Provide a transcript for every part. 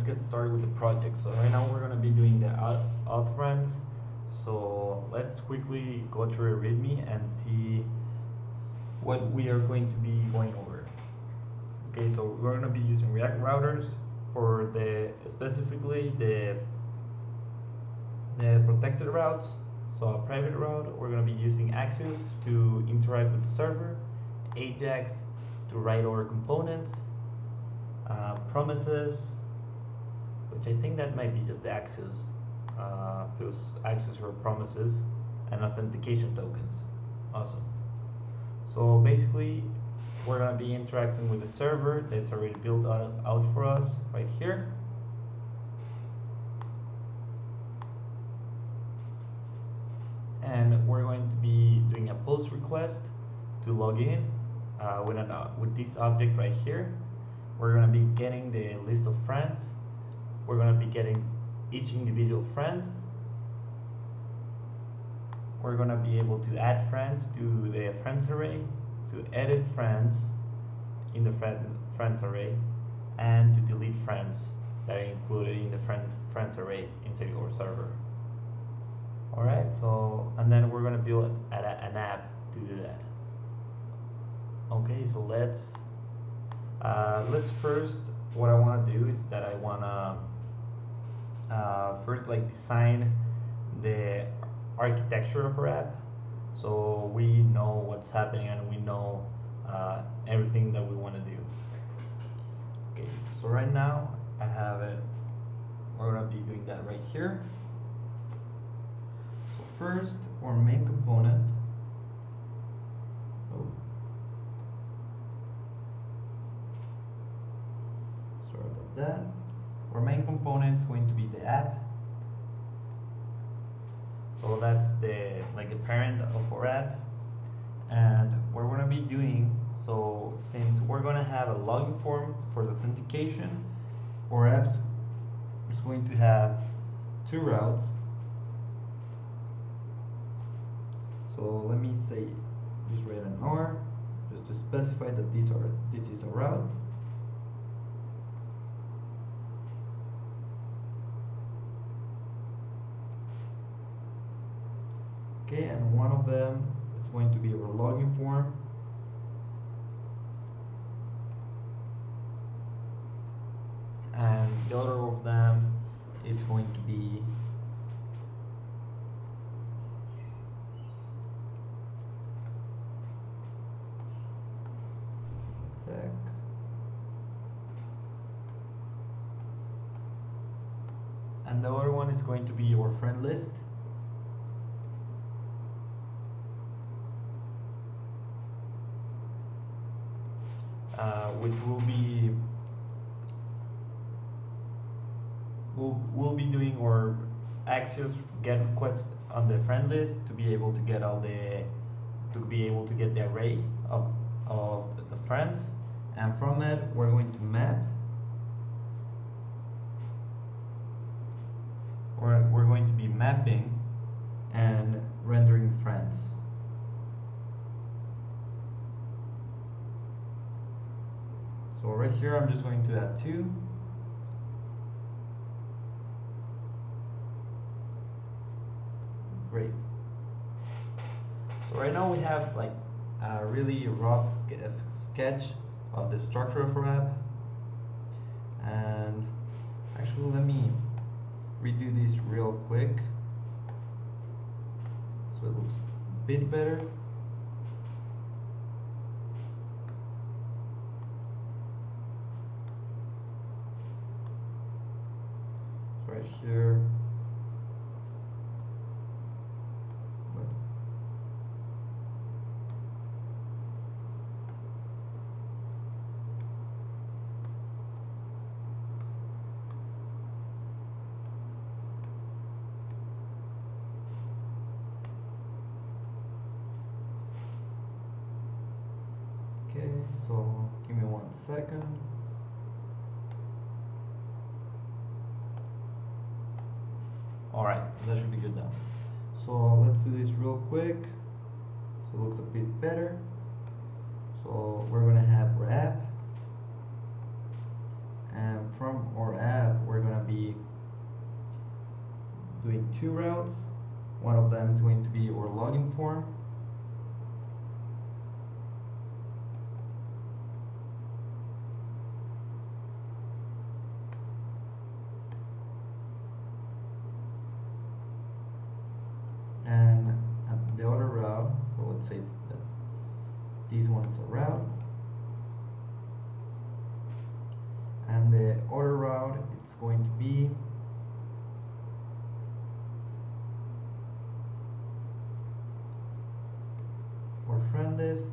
get started with the project. So right now we're going to be doing the auth runs. So let's quickly go through a README and see what we are going to be going over. Okay, so we're going to be using React routers for specifically the protected routes. So a private route, we're going to be using Axios to interact with the server, Ajax to write over components, promises, which I think that might be just the Axios, because Axios are promises, and authentication tokens. Awesome. So basically, we're going to be interacting with the server that's already built out for us right here. And we're going to be doing a post request to log in with this object right here. We're going to be getting the list of friends. We're going to be getting each individual friend. We're going to be able to add friends to the friends array, to edit friends in the friends array, and to delete friends that are included in the friends array inside our server. Alright, so, and then we're going to build an app to do that. Okay, so let's first, what I want to do is that I want to first design the architecture of our app, so we know what's happening and we know everything that we want to do. Okay, so right now I have it. We're going to be doing that right here. So first, our main component. Oh, sorry about that. Our main component is going to be the app. So that's the parent of our app, and what we're going to be doing, so since we're going to have a login form for the authentication, our app is going to have two routes. So let me say, just write an R just to specify that this is a route. Okay, and one of them is going to be our login form. And the other of them is going to be and the other one is going to be your friend list. Which we'll be doing our Axios get requests on the friend list to be able to get the array of the friends, and from it we're going to map. We're going to be mapping and rendering friends. So right here I'm just going to add 2. Great. So right now we have a really rough sketch of the structure of our app, and actually let me redo this real quick so it looks a bit better. Right here, okay, so give me 1 second. Alright, that should be good now. So let's do this real quick so it looks a bit better. So we're going to have our app, and from our app we're let's say that this one is a route, and the other route it's going to be our friend list.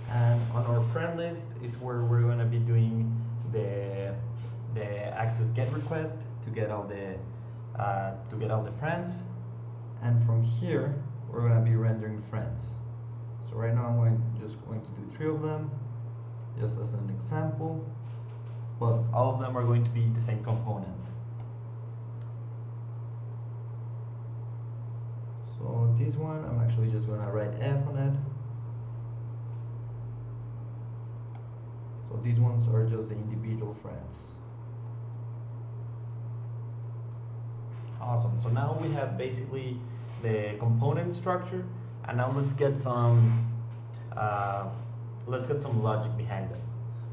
And on our friend list is where we're going to be doing the access get request to get all the friends, and from here we're going to be rendering friends. So right now I'm just going to do 3 of them, just as an example, but all of them are going to be the same component. So this one I'm actually just going to write F on it. So these ones are just the individual friends. Awesome. So now we have basically the component structure, and now let's get some logic behind it.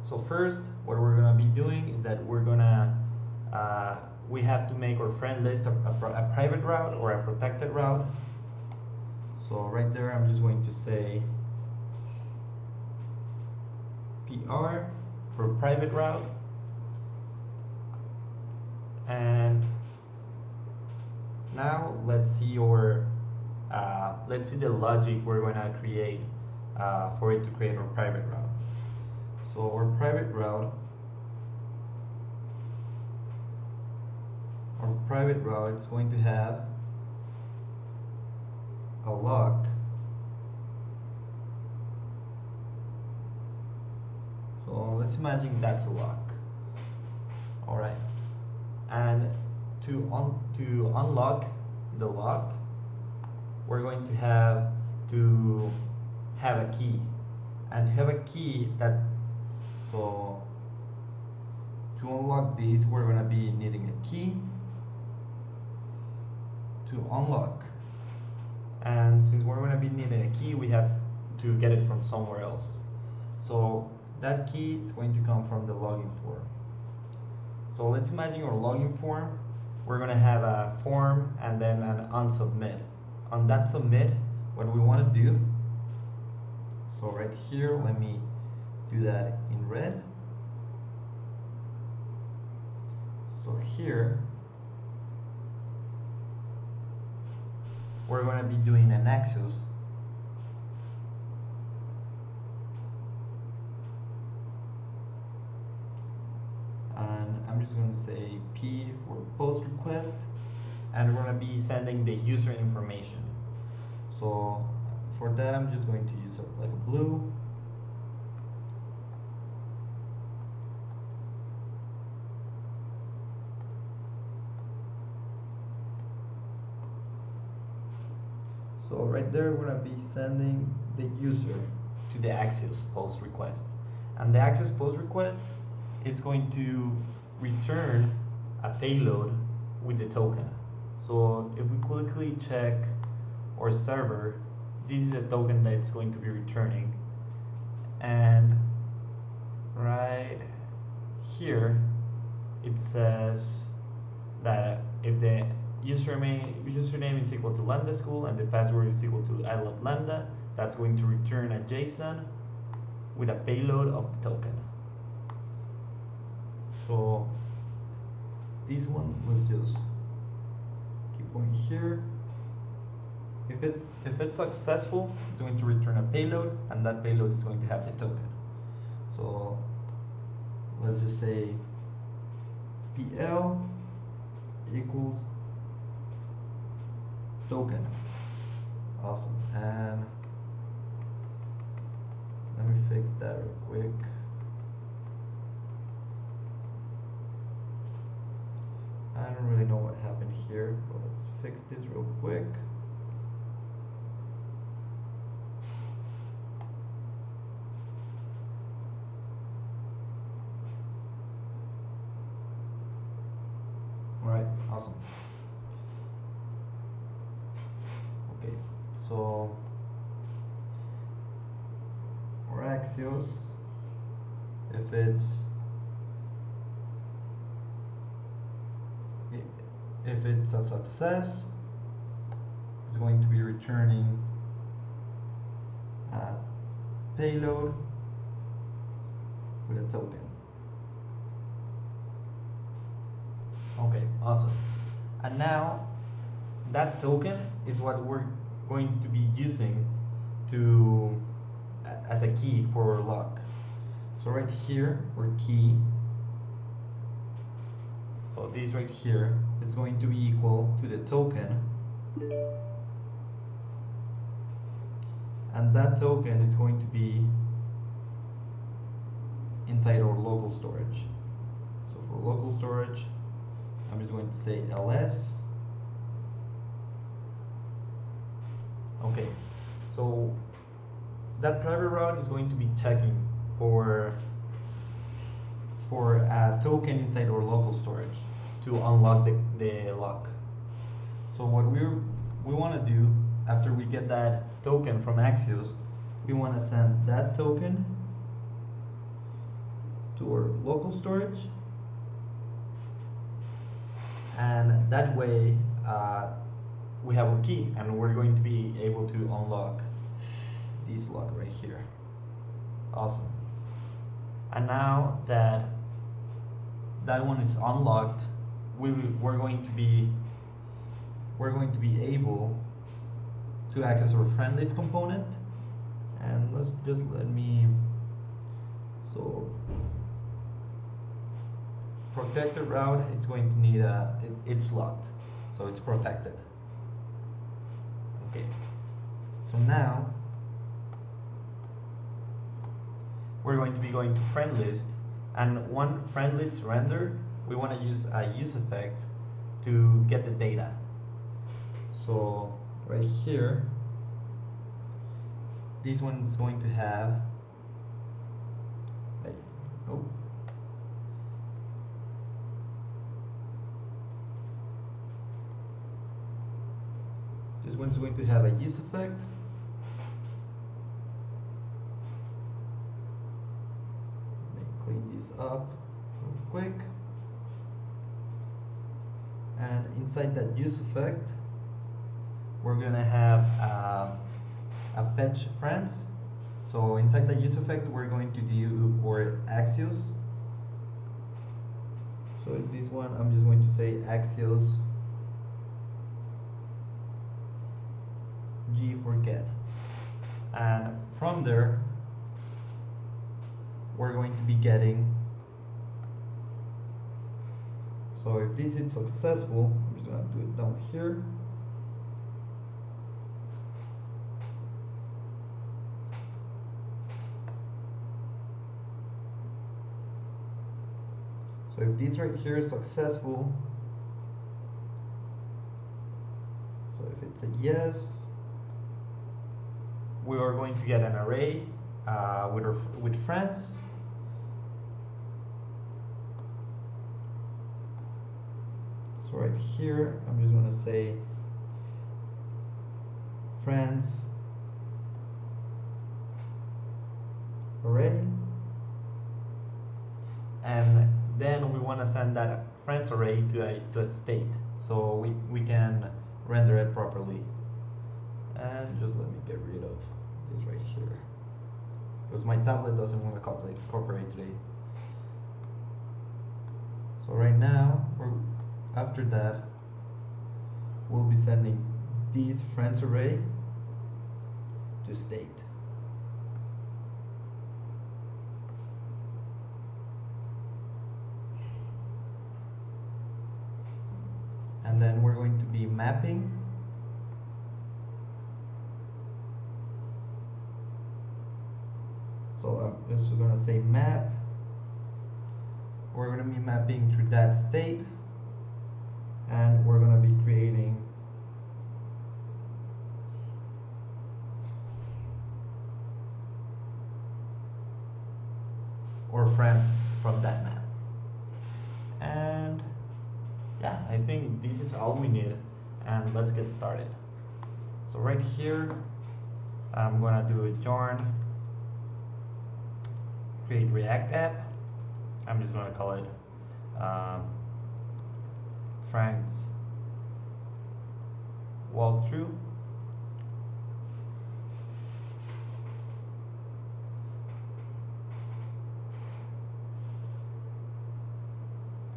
So first, what we're gonna be doing is that we're gonna we have to make our friend list a private route or a protected route. So right there, I'm just going to say PR for private route, and now let's see the logic we're going to create for it to create our private route. So our private route is going to have a lock. So let's imagine that's a lock. All right, and to unlock the lock, we're going to have a key, and to have a key so to unlock these, we're going to be needing a key to unlock, and since we're going to be needing a key, we have to get it from somewhere else. So that key is going to come from the login form. So let's imagine our login form. We're going to have a form and then an unsubmit. On that submit, what we want to do, so right here, let me do that in red. So here, we're going to be doing an access. And I'm just going to say P for post request, and we're going to be sending the user information. So for that, I'm just going to use like a blue. So right there, we're going to be sending the user to the access post request, and the access post request is going to return a payload with the token. So if we quickly check our server, this is a token that it's going to be returning, and right here it says that if the username is equal to lambda school and the password is equal to I love lambda, that's going to return a JSON with a payload of the token. So this one, let's just keep going here. If it's successful, it's going to return a payload, and that payload is going to have the token. So let's just say PL equals token. Awesome. And let me fix that real quick. I don't really know what happened here, but let's fix this real quick. Alright, awesome. Okay, so our Axios. If it's a success, it's going to be returning a payload with a token. Okay, awesome. And now that token is what we're going to be using to as a key for our lock. So right here, we're key. So this right here is going to be equal to the token, and that token is going to be inside our local storage. So for local storage, I'm just going to say ls. Okay, so that private route is going to be checking for a token inside our local storage to unlock the lock. So what we want to do after we get that token from Axios, we want to send that token to our local storage, and that way we have a key and we're going to be able to unlock this lock right here. Awesome. And now that that one is unlocked, we're going to be able to access our friend list component. And let's just so protected route, it's going to need it's locked, so it's protected. Okay, so now we're going to be going to friend list, and one friend list render, we want to use a use effect to get the data. So right here, this one is going to have this one is going to have a use effect. Let me clean this up real quick. And inside that use effect, we're gonna have a fetch friends. So inside that use effect, we're going to do our Axios. So in this one, I'm just going to say Axios G for get, and from there we're going to be getting. So if this is successful, I'm just going to do it down here. So if this right here is successful, so if it's a yes, we are going to get an array with friends. So right here, I'm just going to say friends array, and then we want to send that friends array to a state, so we can render it properly. And just let me get rid of this right here, because my tablet doesn't want to cooperate today. So right now, after that, we'll be sending this friends array to state. And then we're going to be mapping. So I'm just going to say map. We're going to be mapping through that state, and we're going to be creating our friends from that map. And yeah, I think this is all we need, and let's get started. So right here, I'm gonna do a join create React app. I'm just going to call it Frank's walkthrough.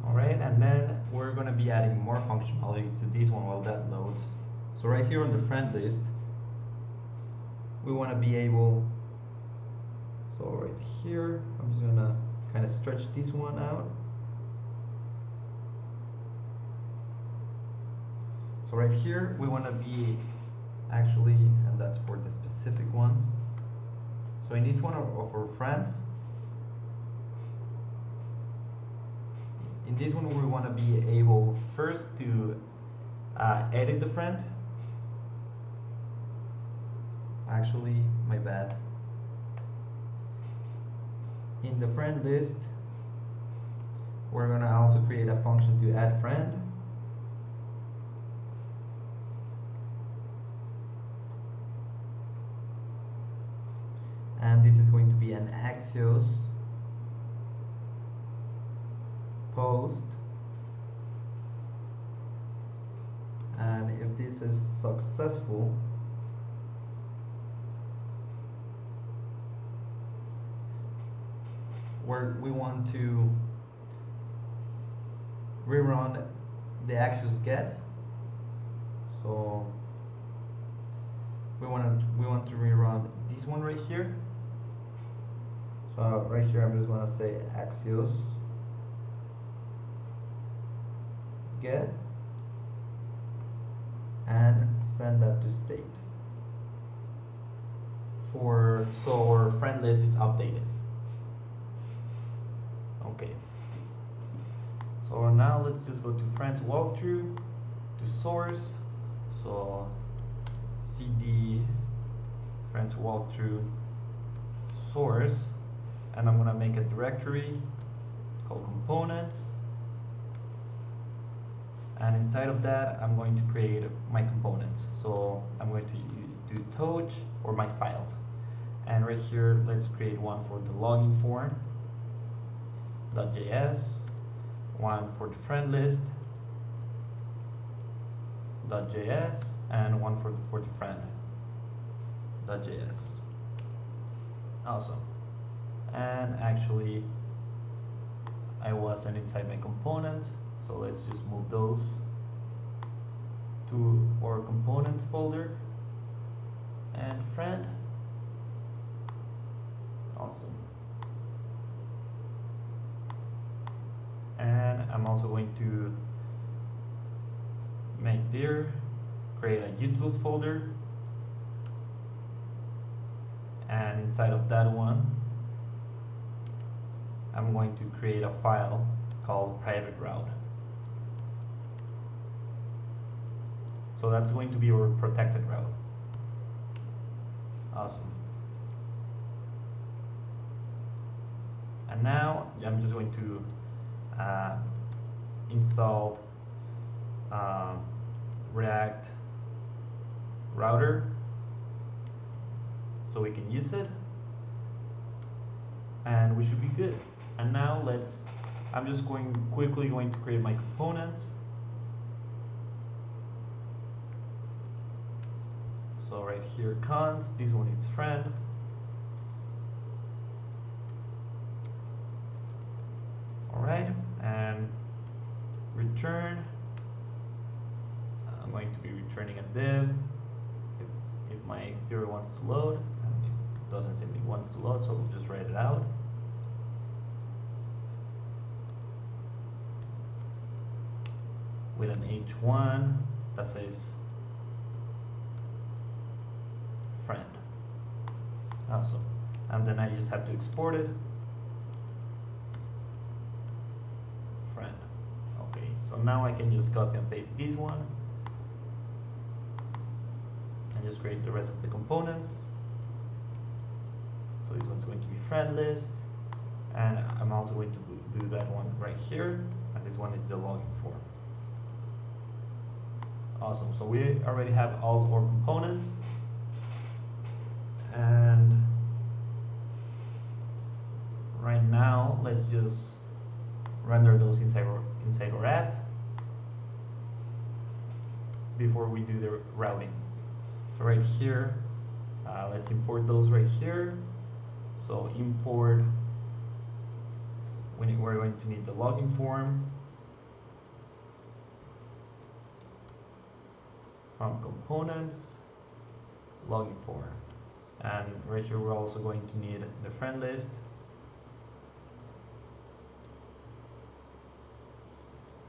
Alright, and then we're going to be adding more functionality to this one while that loads. So right here on the friend list, we want to be able, so right here, I'm just going to kind of stretch this one out. So right here, we want to be actually, and that's for the specific ones. So in each one of our friends, in this one we want to be able first to edit the friend. Actually, my bad. In the friend list, we're going to also create a function to add friend. And this is going to be an Axios post. And if this is successful, we want to rerun the Axios get. So we want to rerun this one right here. So right here I'm just going to say Axios get and send that to state so our friend list is updated. Okay, so now let's just go to friends walkthrough, to source, so cd friends walkthrough source, and I'm gonna make a directory called components, and inside of that I'm going to create my components. So I'm going to do touch or my files, and right here let's create one for the login form .js, one for the friend list .js, and one for the friend .js. Awesome. And actually I wasn't inside my components, so let's just move those to our components folder and friend. Awesome. And I'm also going to make dir, create a utils folder, and inside of that one I'm going to create a file called private route. So that's going to be our protected route. Awesome. And now I'm just going to install React router so we can use it, and we should be good. And now I'm just quickly going to create my components. So right here, cons, this one is friend. Alright, and return. I'm going to be returning a div if my viewer wants to load. It doesn't simply wants to load, so we'll just write it out. With an h1 that says friend. Awesome. And then I just have to export it. Friend. Okay, so now I can just copy and paste this one and just create the rest of the components. So this one's going to be friend list, and I'm also going to do that one right here, and this one is the login form. Awesome, so we already have all our components, and right now, let's just render those inside our app before we do the routing. So right here, let's import those right here. So import, we're going to need the login form from components, login form. And right here we're also going to need the friend list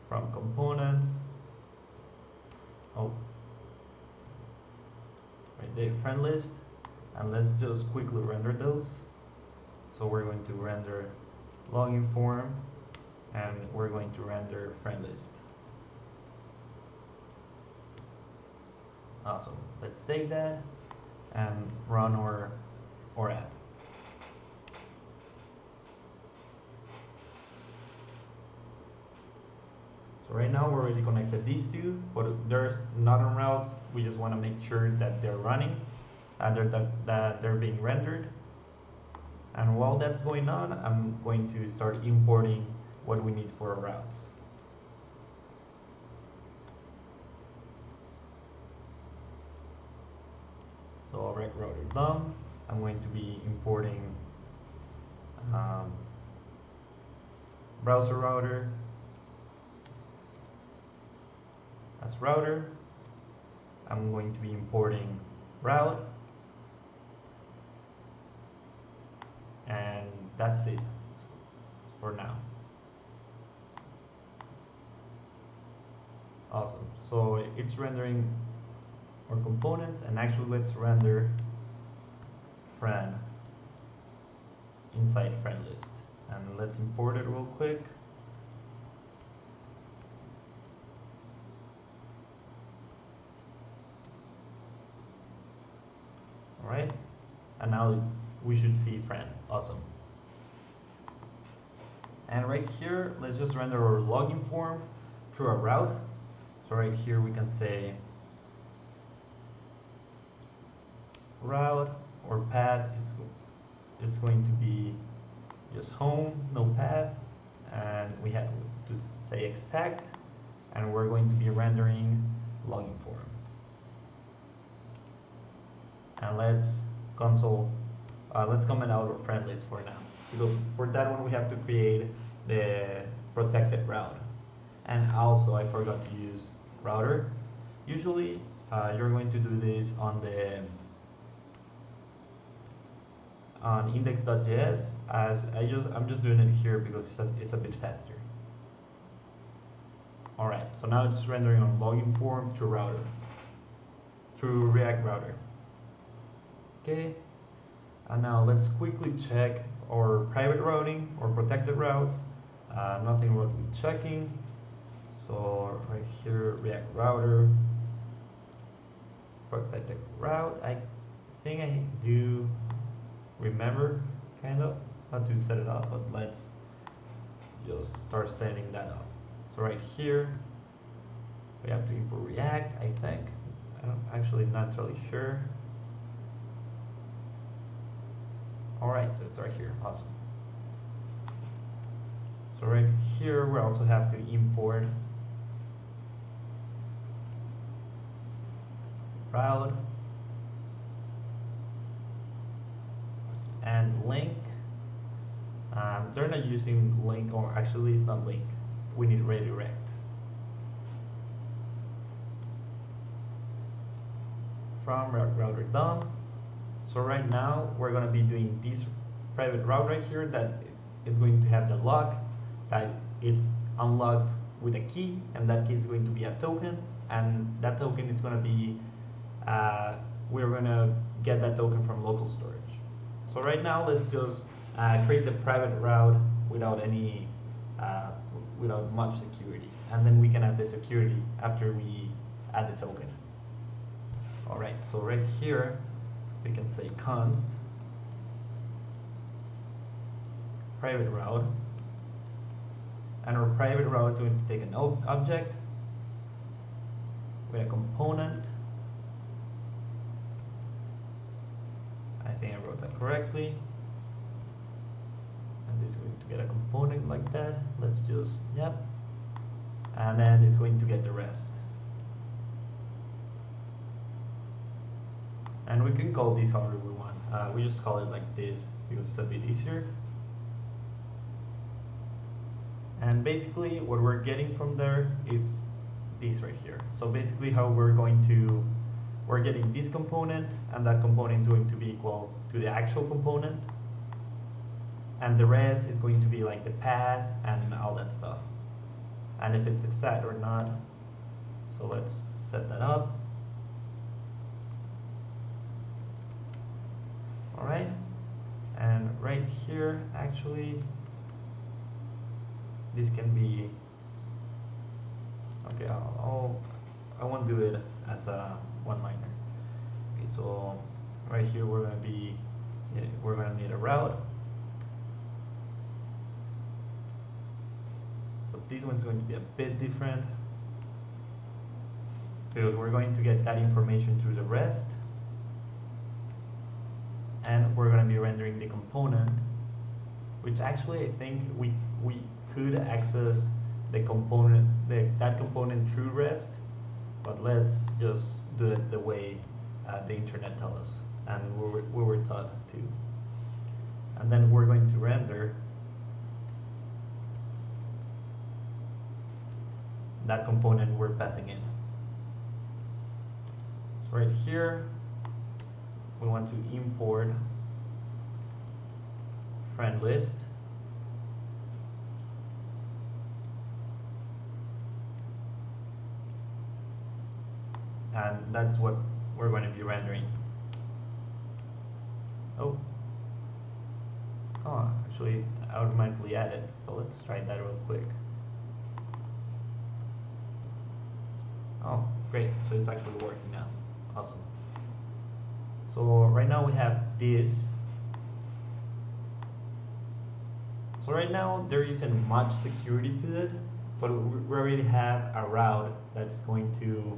from components. Oh, right there, friend list. And let's just quickly render those. So we're going to render login form and we're going to render friend list. Awesome. Let's save that and run our app. So right now we're already connected these two, but there's not on routes. We just want to make sure that they're running and that they're being rendered. And while that's going on, I'm going to start importing what we need for our routes. So rec router DOM, I'm going to be importing browser router as router. I'm going to be importing route, and that's it for now. Awesome. So it's rendering our components, and actually let's render friend inside friend list, and let's import it real quick. Alright, and now we should see friend. Awesome. And right here, let's just render our login form through a route. So right here we can say route or path it's going to be just home, no path, and we have to say exact, and we're going to be rendering login form. And let's comment out our friend list for now, because for that one we have to create the protected route. And also I forgot to use router. Usually you're going to do this on index.js, as I'm just doing it here because it's a bit faster. Alright, so now it's rendering on login form through router, through React router. Okay, and now let's quickly check our private routing or protected routes. Nothing worth checking. So right here, React router, protected route. I think I do remember kind of how to set it up, but let's just start setting that up. So right here, we have to import React, I think. I'm actually not totally sure. Alright, so it's right here. Awesome. So right here we also have to import route and link. They're not using link, or actually it's not link. We need redirect. From router DOM. So right now we're going to be doing this private route right here that it's going to have the lock that it's unlocked with a key, and that key is going to be a token, and that token is going to be we're going to get that token from local storage. So right now let's just create the private route without any without much security, and then we can add the security after we add the token. Alright, so right here we can say const private route, and our private route is going to take an object with a component. I think I wrote that correctly, and it's going to get a component like that. Let's just, yep. And then it's going to get the rest. And we can call this however we want. We just call it like this because it's a bit easier. And basically what we're getting from there is this right here. So basically how we're getting this component, and that component is going to be equal to the actual component, and the rest is going to be like the path and all that stuff, and if it's exact or not. So let's set that up. Alright, and right here actually this can be okay. I won't do it as a one-liner. Okay, so right here we're gonna need a route, but this one's going to be a bit different because we're going to get that information through the REST, and we're gonna be rendering the component, which actually I think we could access the component, that component through REST, but let's just do it the way the internet tells us and we were taught to. And then we're going to render that component we're passing in. So right here we want to import friend list, and that's what we're going to be rendering. Oh, actually automatically added, so let's try that real quick. Oh, great, so it's actually working now. Awesome. So right now we have this. So right now there isn't much security to it, but we already have a route that's going to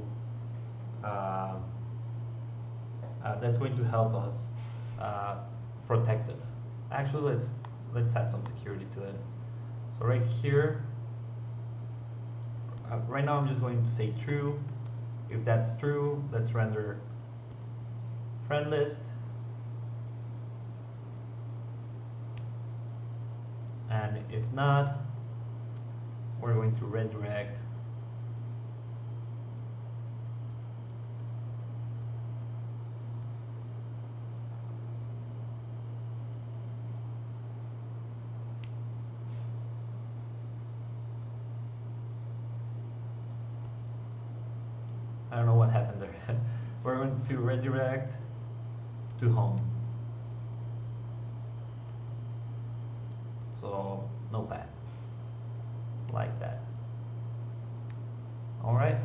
help us protect it. Actually, let's add some security to it. So right here, right now I'm just going to say true. If that's true, let's render friend list, and if not, we're going to redirect I don't know what happened there. We're going to redirect to home. So no path, like that. All right.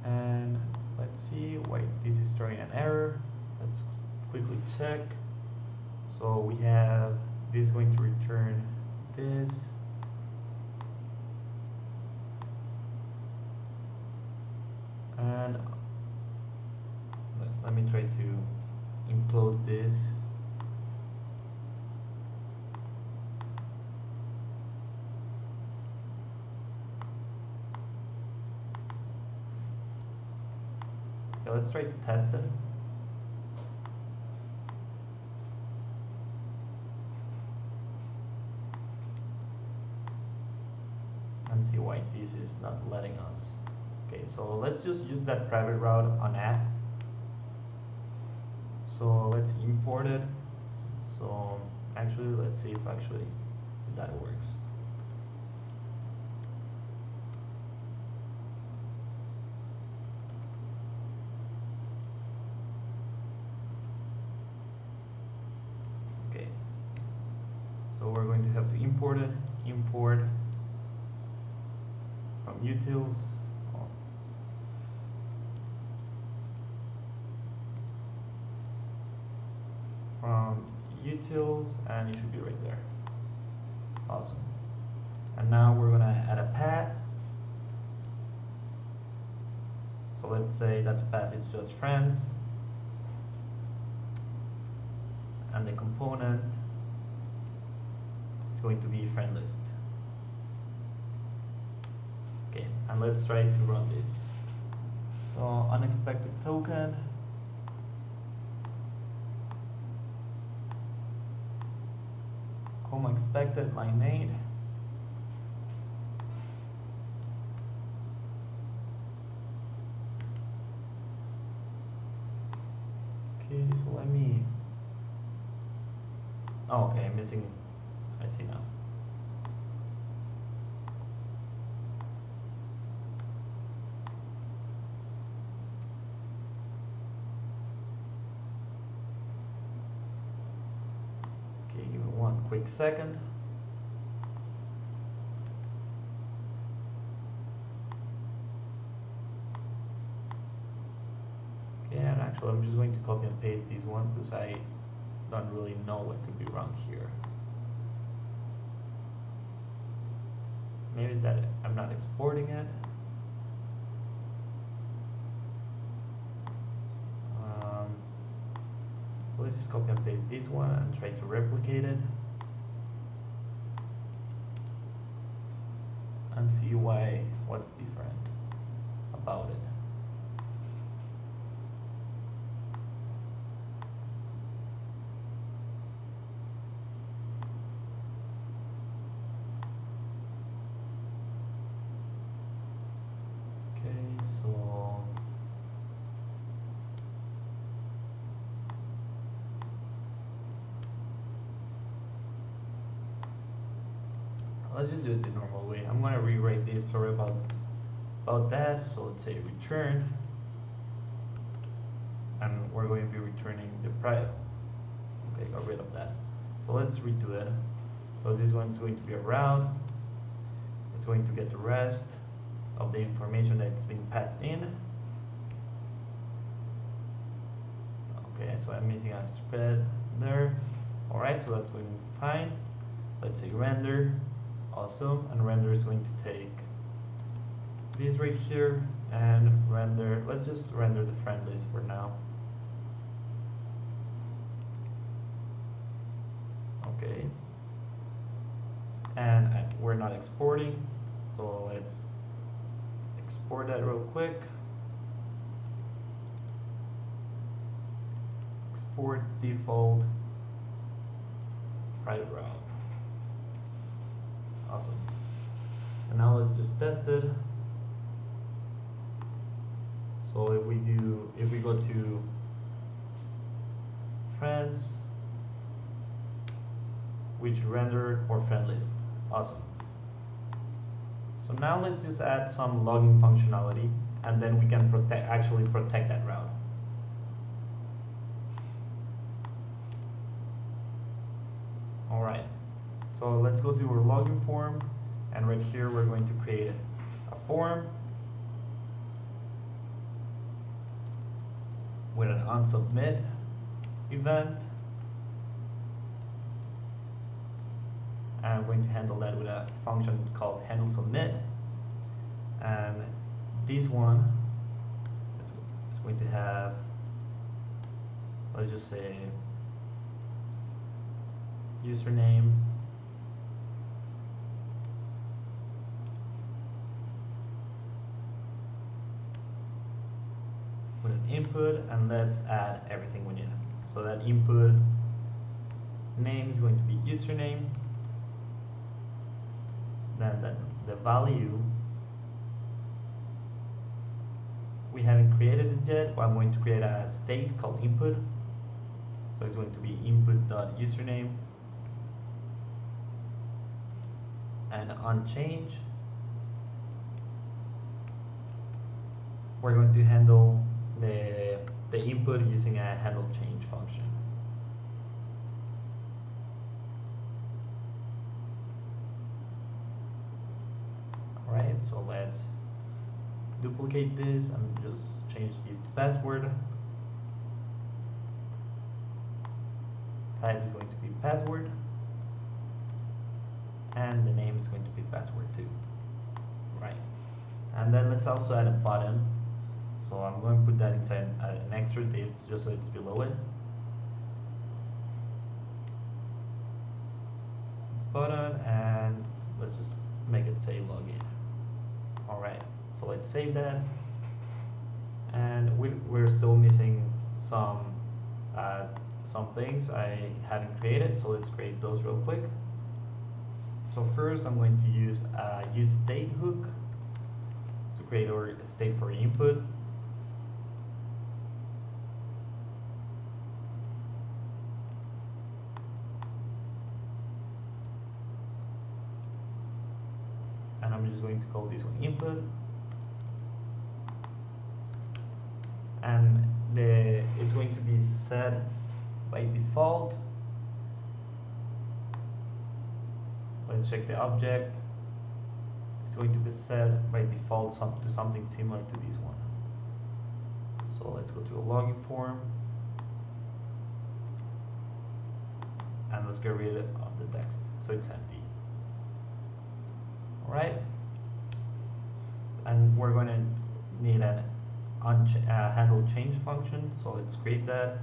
And let's see why this is throwing an error. Let's quickly check. So we have this going to return this. And let me try to enclose this. Okay, let's try to test it. And see why this is not letting us. Okay, so let's just use that private route on app. So let's import it. So actually, let's see if actually that works. Okay, so we're going to have to import it. Import from utils. From utils, and it should be right there. Awesome. And now we're gonna add a path. So let's say that the path is just friends, and the component going to be friend list. Okay, and let's try to run this. So unexpected token. Comma expected line 8. Okay, so let me. Oh, okay, I'm missing. I see now. Okay, give me one quick second. Okay, and actually I'm just going to copy and paste this one because I don't really know what could be wrong here. Maybe it's that I'm not exporting it. So let's just copy and paste this one and try to replicate it and see what's different about it. Okay, so let's just do it the normal way. I'm gonna rewrite this. Sorry about that. So let's say return, and we're going to be returning the prior. Okay, got rid of that. So let's redo it. So this one's going to be a route. It's going to get the rest of the information that's been passed in. Okay, so I'm missing a spread there. Alright, so that's going fine. Let's say render. Awesome. And render is going to take this right here and render. Let's just render the friend list for now. Okay. And we're not exporting, so let's export that real quick. Export default private route. Awesome. And now let's just test it. So if we go to friends, which render or friend list. Awesome. So now let's just add some logging functionality, and then we can actually protect that route. All right. So let's go to our login form, and right here we're going to create a form with an onSubmit event. And I'm going to handle that with a function called handleSubmit. And this one is going to have, let's just say, username, with an input, and let's add everything we need. So that input name is going to be username. Then the value, we haven't created it yet, but I'm going to create a state called input. So it's going to be input.username, and on change, we're going to handle the input using a handle change function. Alright, so let's duplicate this and just change this to password. Type is going to be password, and the name is going to be password too. Right, and then let's also add a button. So I'm going to put that inside an extra div just so it's below it. button, and let's just make it say login. All right, so let's save that. And we're still missing some things I haven't created, so let's create those real quick. So first I'm going to use use state hook to create our state for input. And I'm just going to call this one input. And it's going to be set by default. Let's check the object. It's going to be set by default to something similar to this one. So let's go to a login form, and let's get rid of the text so it's empty. All right, and we're going to need an handle change function, so let's create that.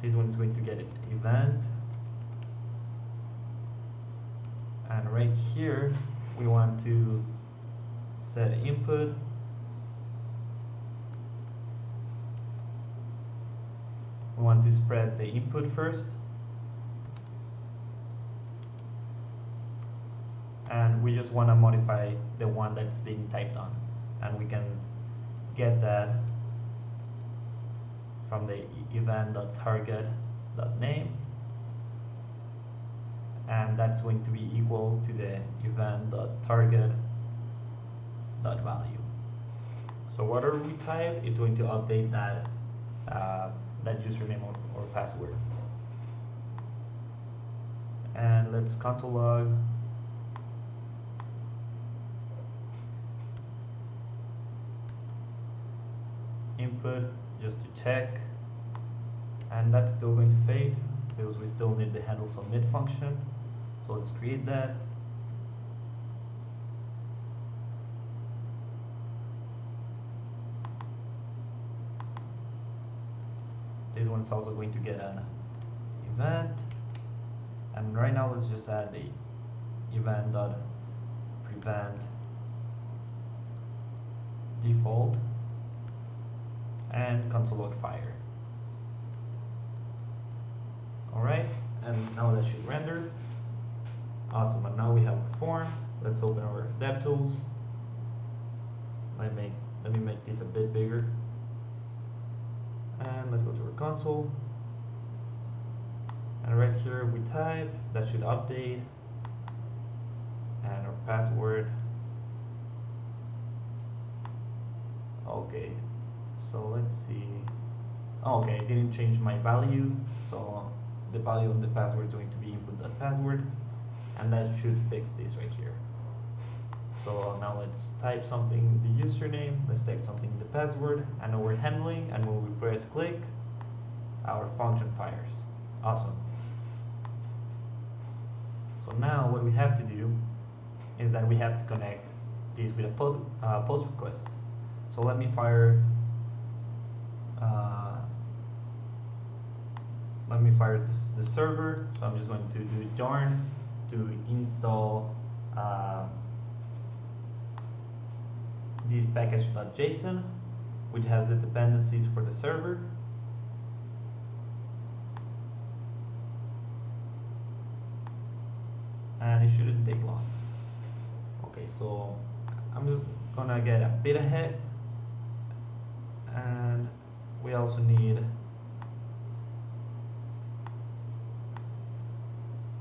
This one is going to get an event, and right here we want to set input. We want to spread the input first, and we just want to modify the one that's being typed on, and we can get that from the event.target.name, and that's going to be equal to the event.target.value. So whatever we type, it's going to update that that username or password. And let's console log input just to check, and that's still going to fade because we still need the handle submit function. So let's create that. This one's also going to get an event, and right now let's just add the event.prevent default and console log fire. Alright, and now that should render. Awesome, and now we have a form. Let's open our DevTools. Let me make this a bit bigger. And let's go to our console. And right here we type, that should update. And our password. Okay, so let's see. Okay, I didn't change my value, so the value of the password is going to be input.password, and that should fix this right here. So now let's type something, the username, let's type something, the password, and now we're handling, and when we press click, our function fires. Awesome. So now what we have to do is that we have to connect this with a post request. So let me fire the server. So I'm just going to do yarn to install this package.json, which has the dependencies for the server. And it shouldn't take long. Okay, so I'm gonna get a bit ahead, and we also need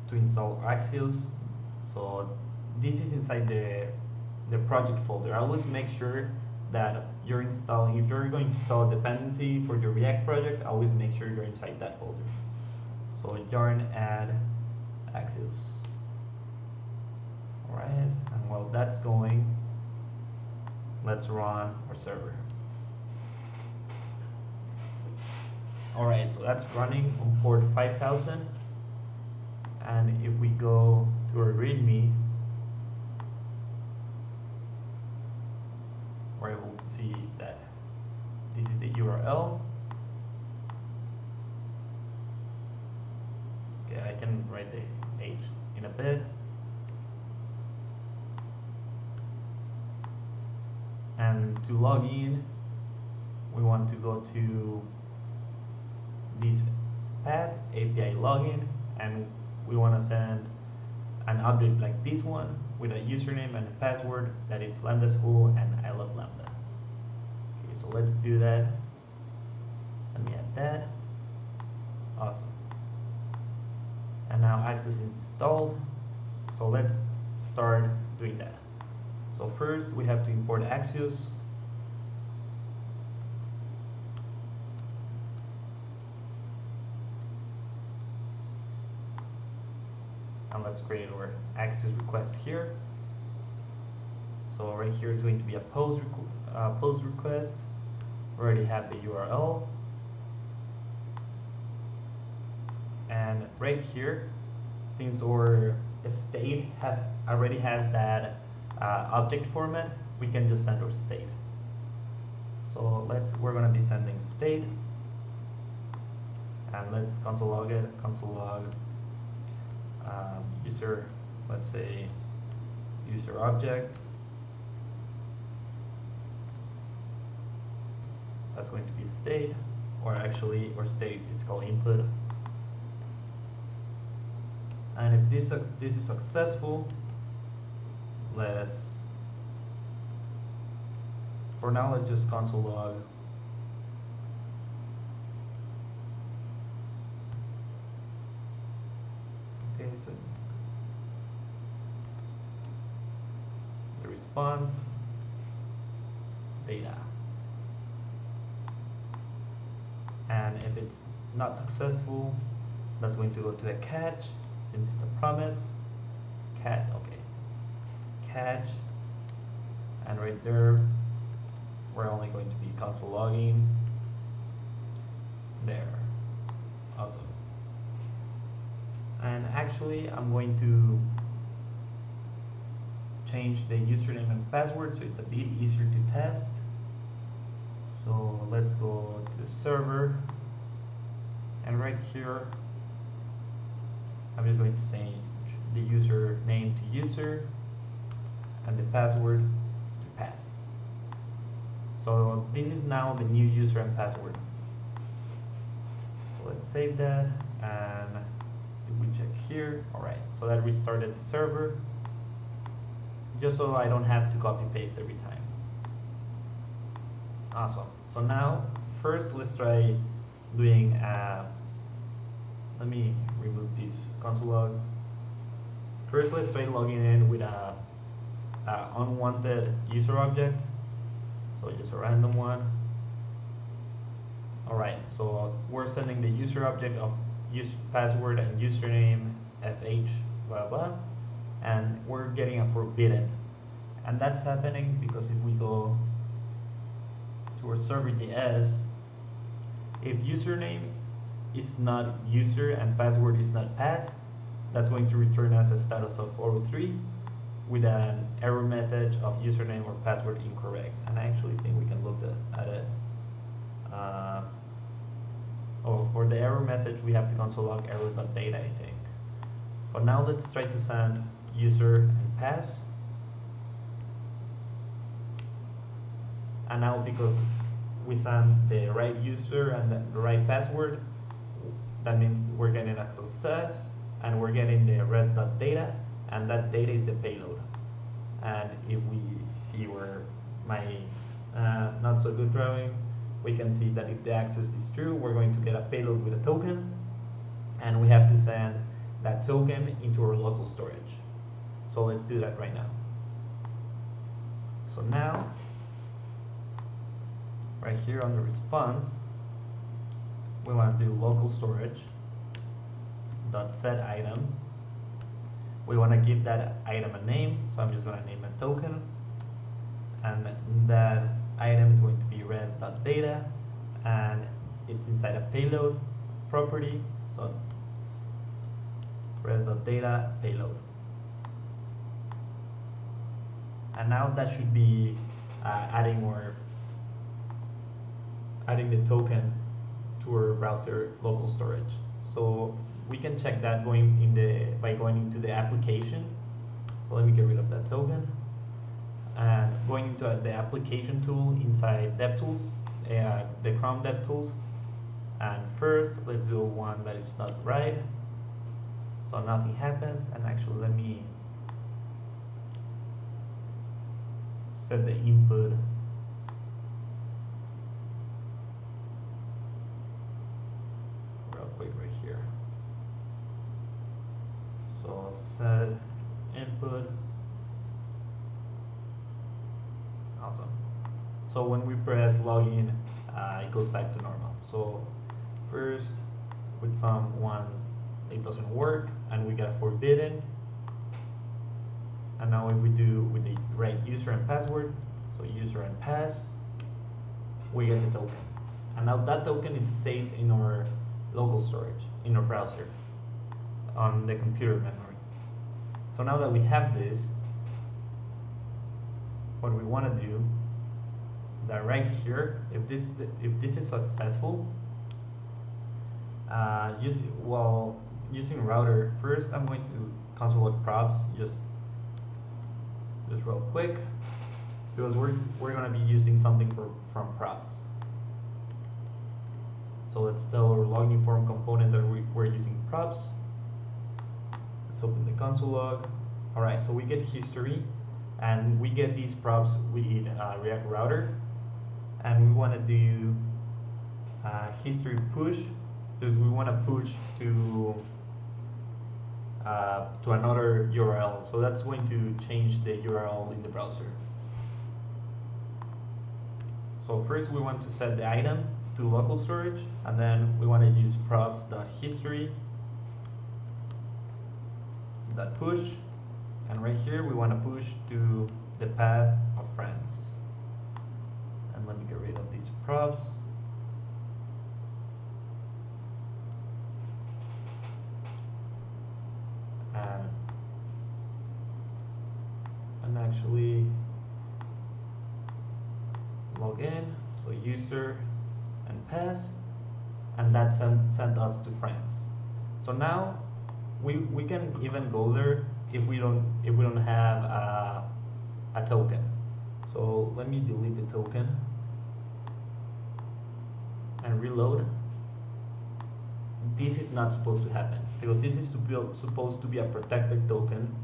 to install Axios. So this is inside the project folder. Always make sure that you're installing, if you're going to install a dependency for your React project, always make sure you're inside that folder. So yarn add Axios. Alright, and while that's going, let's run our server. Alright, so that's running on port 5000, and if we go to our README, we're able to see that this is the URL. Okay, I can write the fh in a bit. And to log in, we want to go to this path API login, and we want to send an object like this one with a username and a password that is Lambda School and I love Lambda. Okay, so let's do that. Let me add that. Awesome. And now Access is installed. So let's start doing that. So first we have to import Axios. And let's create our Axios request here. So right here is going to be a post request. We already have the URL. And right here, since our state already has that object format, we can just send our state. So we're gonna be sending state, and let's console log it. Console log user, let's say user object. That's going to be state, or actually our state is called input. And if this is successful, for now let's just console log okay, so the response data. And if it's not successful, that's going to go to a catch, since it's a promise. Catch, okay. Catch, and right there, we're only going to be console logging. There. Awesome. And actually, I'm going to change the username and password so it's a bit easier to test. So let's go to server, and right here I'm just going to change the username to user and the password to pass. So this is now the new user and password. So let's save that, and if we check here, alright, so that restarted the server, just so I don't have to copy paste every time. Awesome. So now, first let's try doing, let me remove this console log. First let's try logging in with a unwanted user object. So just a random one. Alright, so we're sending the user object of password and username, fh, blah blah, and we're getting a forbidden. And that's happening because if we go to our server.js, if username is not user and password is not passed, that's going to return us a status of 403 with an error message of username or password incorrect. And I actually think we can look at it. For the error message, we have to console log error.data, I think. But now let's try to send user and pass. And now because we send the right user and the right password, that means we're getting a success, and we're getting the res.data, and that data is the payload. And if we see where my not so good drawing, we can see that if the access is true, we're going to get a payload with a token, and we have to send that token into our local storage. So let's do that right now. So now, right here on the response, we want to do local storage dot set item. We want to give that item a name, so I'm just going to name a token, and that item is going to be res.data, and it's inside a payload property, so res.data payload. And now that should be adding the token to our browser local storage. So we can check that by going into the application. So let me get rid of that token. And going into the application tool inside DevTools, the Chrome DevTools. And first, let's do one that is not right, so nothing happens. And actually, let me set the input real quick right here. So set input. Awesome. So when we press login, it goes back to normal. So first, with someone, it doesn't work, and we got forbidden. And now if we do with the right user and password, so user and pass, we get the token. And now that token is saved in our local storage, in our browser, on the computer memory. So now that we have this, what we want to do is that right here, if this is successful, using router, first I'm going to console log props just real quick, because we're going to be using something from props. So let's tell our login form component that we're using props. Let's open the console log. All right, so we get history, and we get these props with React Router, and we want to do history push, because we want to push to another URL. So that's going to change the URL in the browser. So first we want to set the item to local storage, and then we want to use props.history .push, and right here we want to push to the path of friends. And let me get rid of these props. And actually log in, so user and pass, and that sent us to friends. So now we can even go there if we don't have a token. So let me delete the token and reload. This is not supposed to happen, because this is supposed to be a protected token,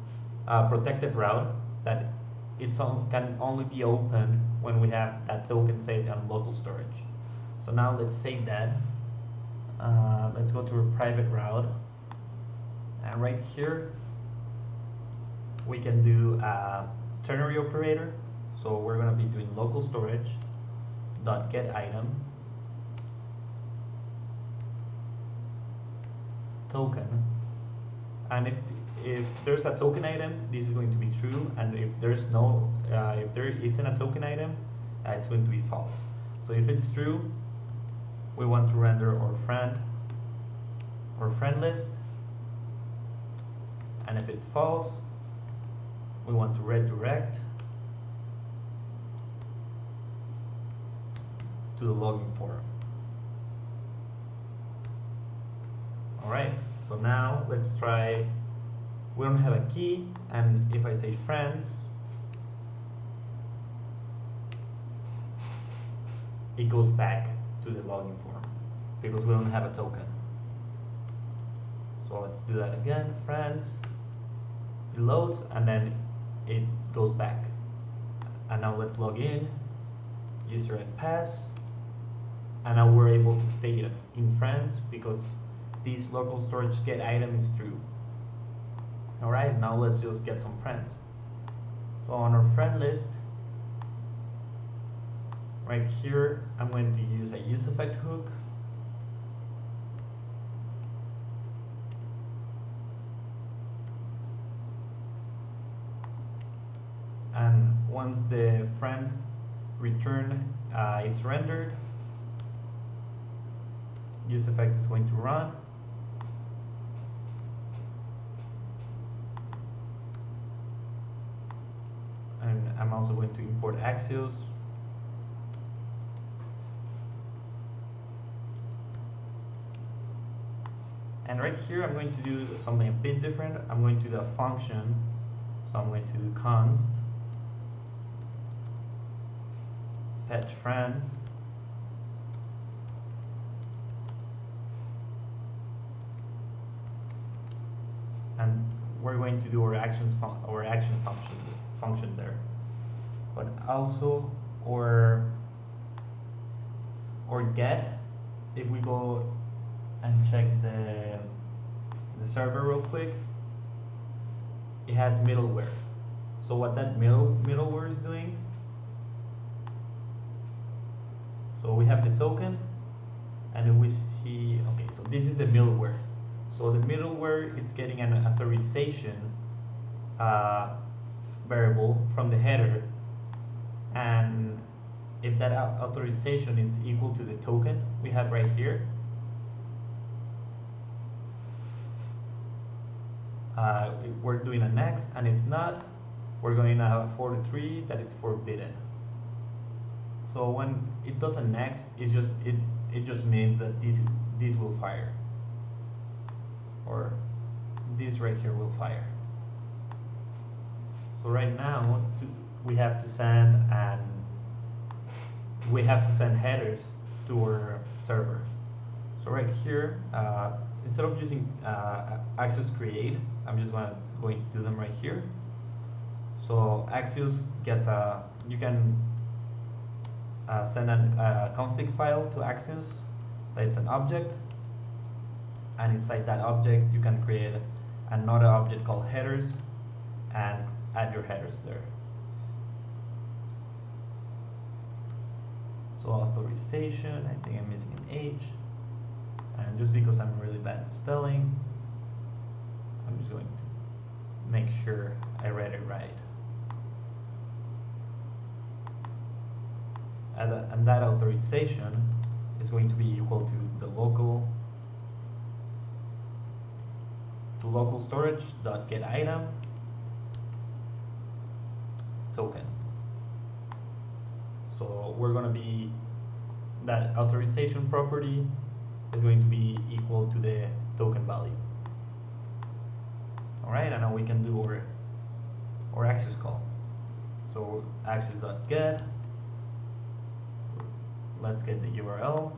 protected route that can only be opened when we have that token saved on local storage. So now let's save that. Let's go to a private route, and right here we can do a ternary operator. So we're going to be doing local storage dot get item token, and if there's a token item, this is going to be true, and if there isn't a token item, it's going to be false. So if it's true, we want to render our friend list, and if it's false, we want to redirect to the login form. Alright, so now let's try. We don't have a key, and if I say friends, it goes back to the login form because we don't have a token. So let's do that again. Friends, it loads, and then it goes back. And now let's log in, user and pass, and now we're able to stay in friends because this local storage get item is true. Alright, now let's just get some friends. So on our friend list, right here, I'm going to use a useEffect hook. And once the friends return is rendered, useEffect is going to run. And I'm also going to import Axios. And right here, I'm going to do something a bit different. I'm going to do a function. So I'm going to do const fetch friends. And we're going to do our action function there. But also or get, if we go and check the server real quick, it has middleware. So what that middleware is doing, so we have the token, and if we see, okay, so this is the middleware. So the middleware is getting an authorization variable from the header, and if that authorization is equal to the token we have right here, we're doing a next, and if not, we're going to have 43 that it's forbidden. So when it does a next, it just means that this will fire, or this right here will fire. So right now we have to send headers to our server. So right here, instead of using Axios create, I'm just going to do them right here. So Axios gets you can send a config file to Axios that's an object, and inside that object you can create another object called headers and add your headers there. So authorization, I think I'm missing an H, and just because I'm really bad at spelling, I'm just going to make sure I read it right. And that authorization is going to be equal to the local storage.getItem token. So we're going to be, that authorization property is going to be equal to the token value. Alright, and now we can do our Axios call. So Axios.get, let's get the URL.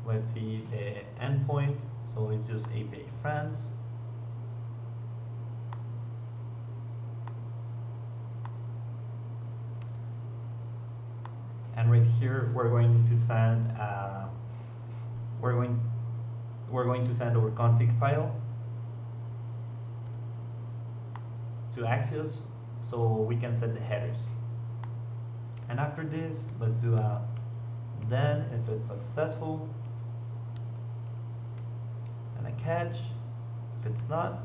Let's see the endpoint. So it's just API friends. And right here we're going to send we're going to send our config file to Axios so we can set the headers. And after this, let's do a then if it's successful, and a catch if it's not.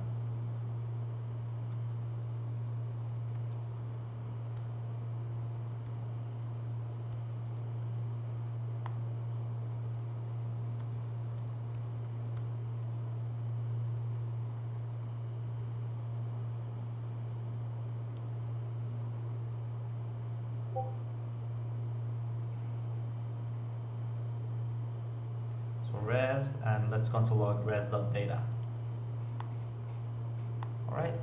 Res, and let's console log res.data. Alright,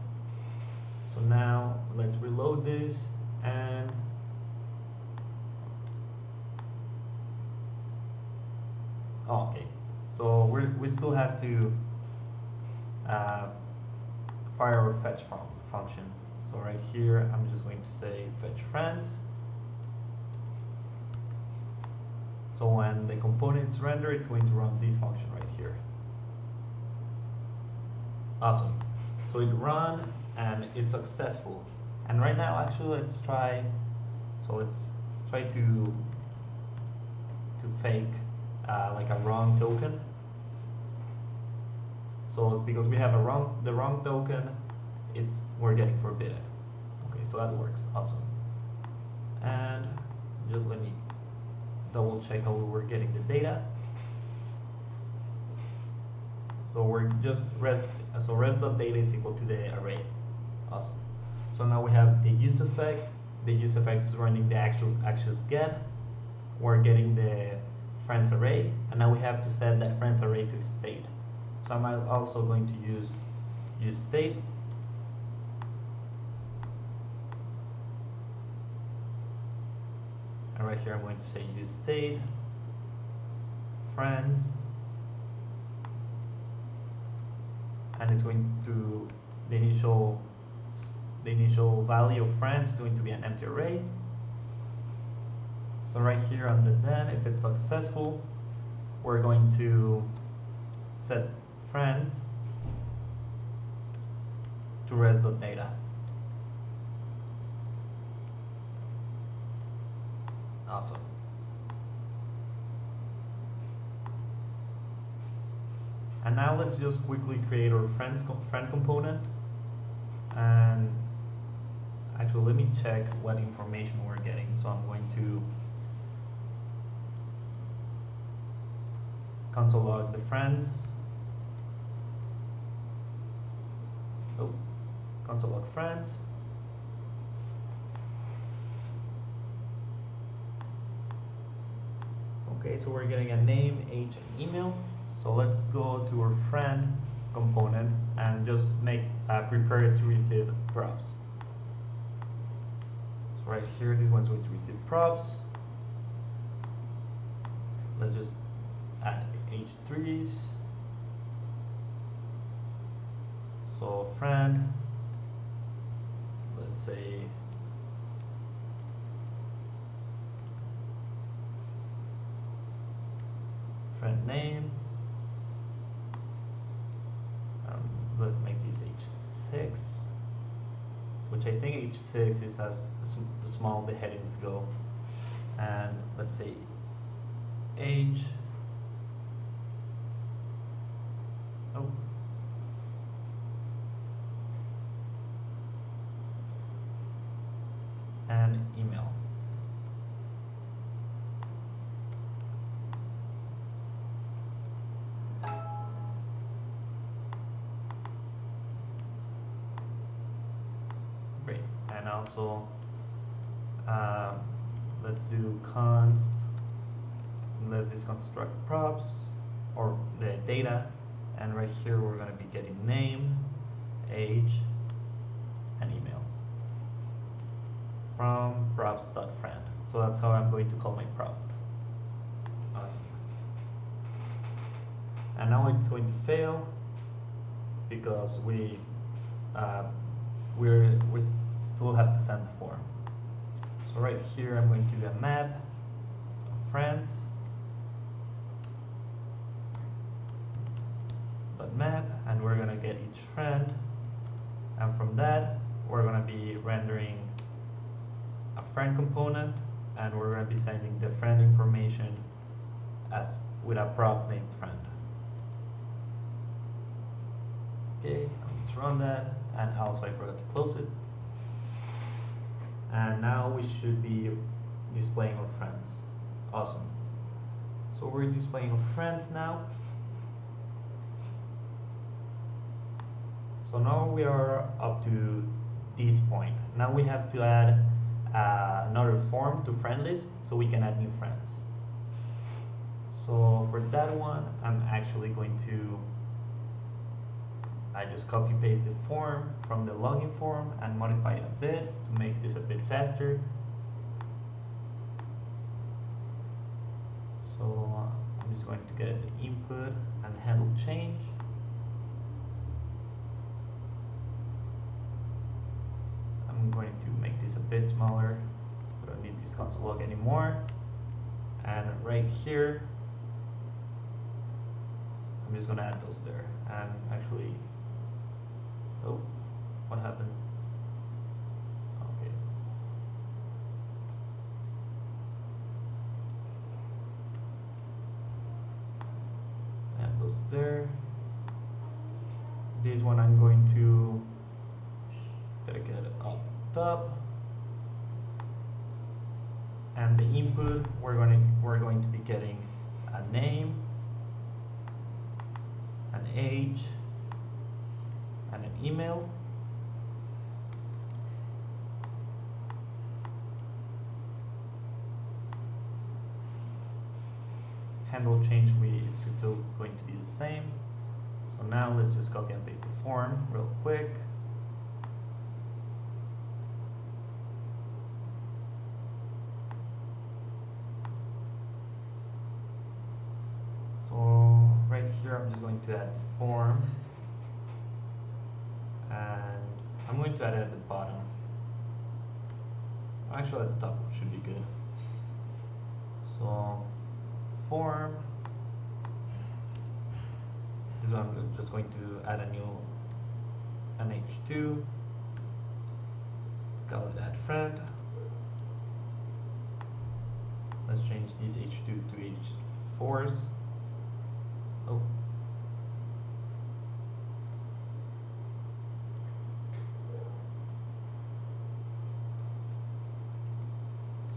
so now let's reload this, and okay, so we still have to fire our fetch function. So right here I'm just going to say fetch friends. So when the components render, it's going to run this function right here. Awesome. So it ran and it's successful. And right now, actually, let's try. So let's try to fake like a wrong token. So it's because we have the wrong token, we're getting forbidden. Okay, so that works. Awesome. And just let me double check how we're getting the data. So we're just res.data is equal to the array. Awesome. So now we have the use effect, the use effect is running the actual actions get. We're getting the friends array, and now we have to set that friends array to state. So I'm also going to use state. And right here I'm going to say use state friends, and it's going to the initial value of friends is going to be an empty array. So right here on the then, if it's successful, we're going to set friends to res.data. Awesome. And now let's just quickly create our friend component. And actually, let me check what information we're getting. So I'm going to console log the friends. Oh, console log friends. Okay, so we're getting a name, age, and email. So let's go to our friend component and just make prepare it to receive props. So right here, this one's going to receive props. Let's just add h3s. So friend, let's say friend name. Let's make this h6, which I think h6 is as small the headings go. And let's say age. Oh. And email. Great. And also let's do const, let's just construct props or the data, and right here we're going to be getting name, age, and email from props.friend. So that's how I'm going to call my prop. Awesome. And now it's going to fail because we still have to send the form. So right here I'm going to do a map of friends .map, and we're gonna get each friend, and from that we're gonna be rendering a friend component, and we're gonna be sending the friend information as with a prop named friend. Okay, let's run that, and also I forgot to close it. And now we should be displaying our friends. Awesome. So we're displaying our friends now. So now we are up to this point. Now we have to add another form to friend list so we can add new friends. So for that one, I'm actually going to I just copy paste the form from the login form and modify it a bit to make this a bit faster. So I'm just going to get the input and handle change. I'm going to make this a bit smaller. We don't need this console log anymore. And right here, I'm just gonna add those there. And actually, oh, what happened? Okay. Add those there. This one I'm going to dedicate it up top. And the input we're going to be getting a name, an age, and an email. handle change, it's still going to be the same. So now let's just copy and paste the form real quick. So right here I'm just going to add the form, and I'm going to add it at the bottom. Actually at the top should be good. So form, this one I'm just going to add a new h2, call it add friend. Let's change this h2 to h4s. Oh.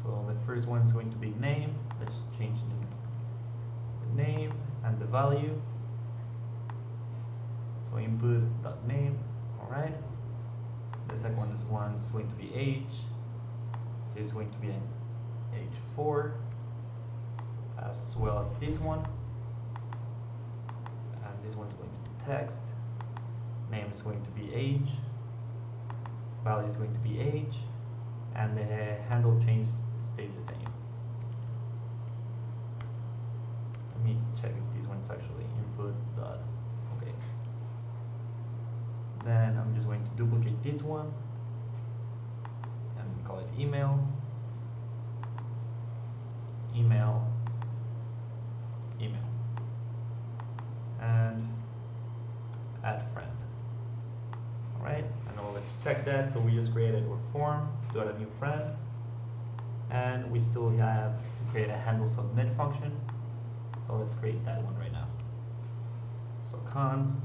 So the first one is going to be name. Let's change the name and the value. So input.name, alright. The second one is going to be age. This is going to be an h4, as well as this one. And this one is going to be text. Name is going to be age. Value is going to be age. And the handle change stays the same. Let me check if this one's actually input dot. Okay. Then I'm just going to duplicate this one and call it email, email, email, and add friend. Alright, and now let's check that. So we just created our form to add a new friend, and we still have to create a handle submit function. So let's create that one right now. So const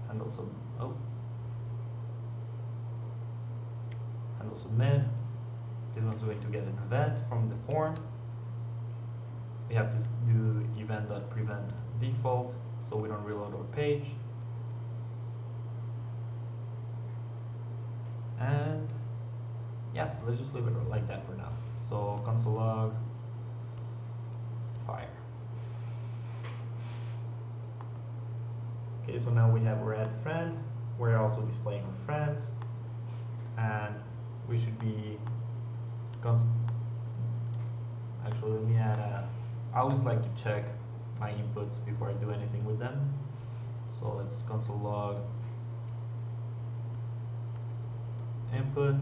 handle submit. This one's going to get an event from the form. We have to do event.prevent default so we don't reload our page. And yeah, let's just leave it like that for now. So console log fire. Okay, so now we have our add friend. We're also displaying our friends, and we should be actually, let me add I always like to check my inputs before I do anything with them. So let's console log input.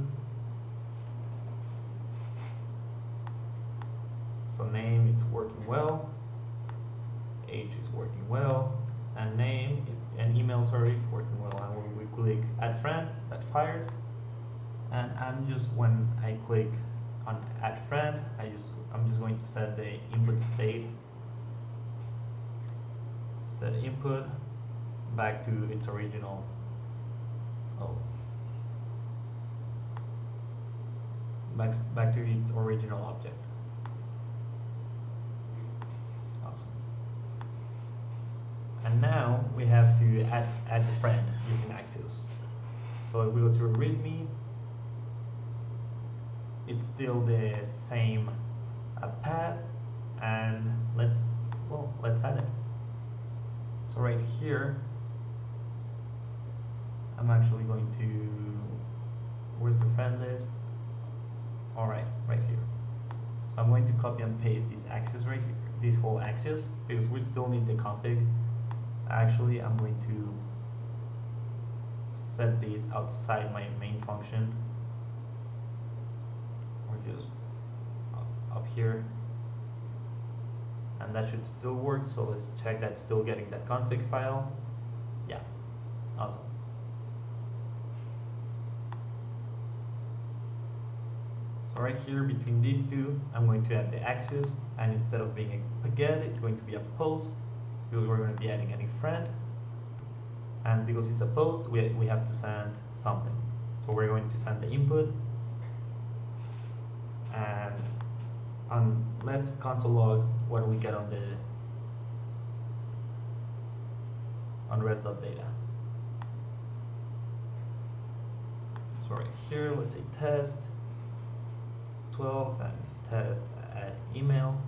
So name, it's working well. Age is working well, and name and email, sorry, it's working well. And when we click add friend, that fires. And when I click on add friend, I'm just going to set the input state, set input back to its original. Back to its original object. Awesome. And now we have to add the friend using Axios. So if we go to a README, it's still the same path, and let's add it. So right here, I'm actually going to, where's the friend list? Alright, right here. So I'm going to copy and paste these Axios right here, this whole Axios, because we still need the config. Actually, I'm going to set these outside my main function, or just up here, and that should still work. So let's check that's still getting that config file. Yeah, awesome. So right here between these two, I'm going to add the Axios, and instead of being a get, it's going to be a post, because we're going to be adding a new friend. And because it's a post, we have to send something. So we're going to send the input, and let's console log what we get on res.data. So right here, let's say test 12 and test add email.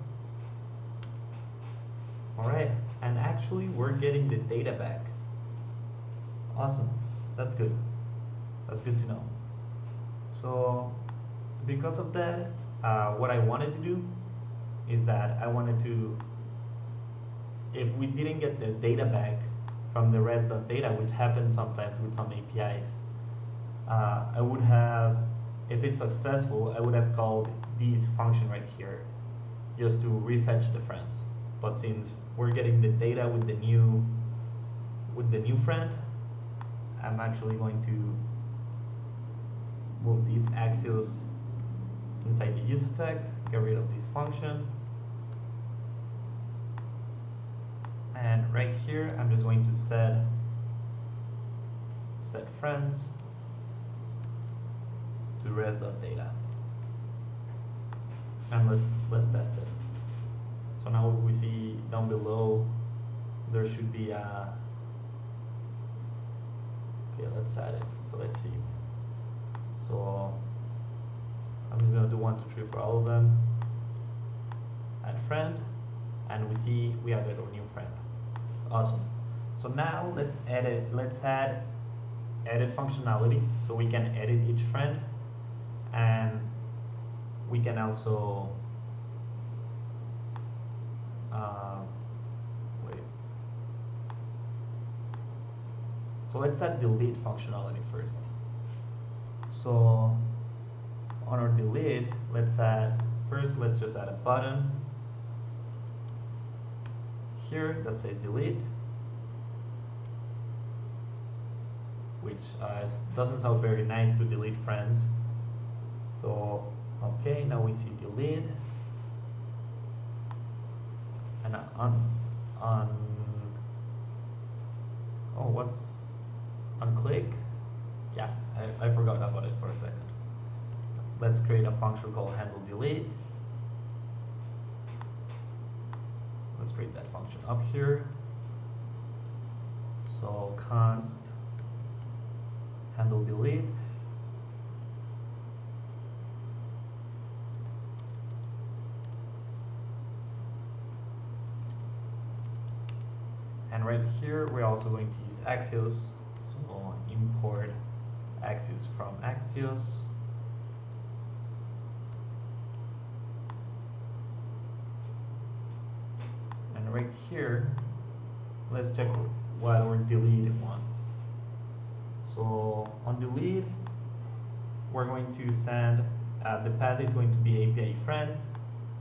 Alright, and actually we're getting the data back. Awesome, that's good. That's good to know. So because of that, what I wanted to do is that I wanted to, if we didn't get the data back from the res.data, which happens sometimes with some APIs, I would have, if it's successful, I would have called this function right here just to refetch the friends. But since we're getting the data with the new friend, I'm actually going to move these axios inside the use effect, get rid of this function, and right here I'm just going to set friends to res.data, and let's test it. So now if we see down below, there should be a, okay, let's add it. So let's see. So I'm just gonna do 1, 2, 3 for all of them. Add friend, and we see we added our new friend. Awesome. So now let's add edit functionality, so we can edit each friend, and we can also wait. So let's add delete functionality first. So on our delete, let's just add a button here that says delete, which doesn't sound very nice to delete friends. So okay, now we see delete, and on click, yeah, I forgot about it for a second. Let's create a function called handle delete. Let's create that function up here. So const handle delete, and right here we're also going to use Axios. So import Axios from Axios. And right here, let's check what our delete wants. So on delete, we're going to send, the path is going to be API friends,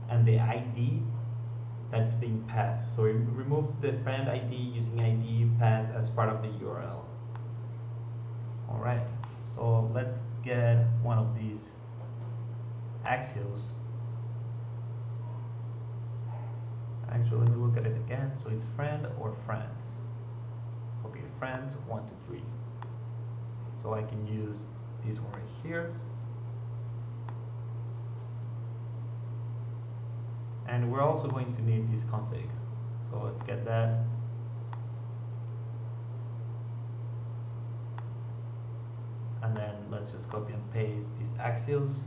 and the ID that's being passed. So it removes the friend ID using ID passed as part of the URL. Alright, so let's get one of these Axios. Actually, let me look at it again. So it's friend or friends. Okay, friends 1, 2, 3. So I can use this one right here. And we're also going to need this config. So let's get that. And then let's just copy and paste these Axios.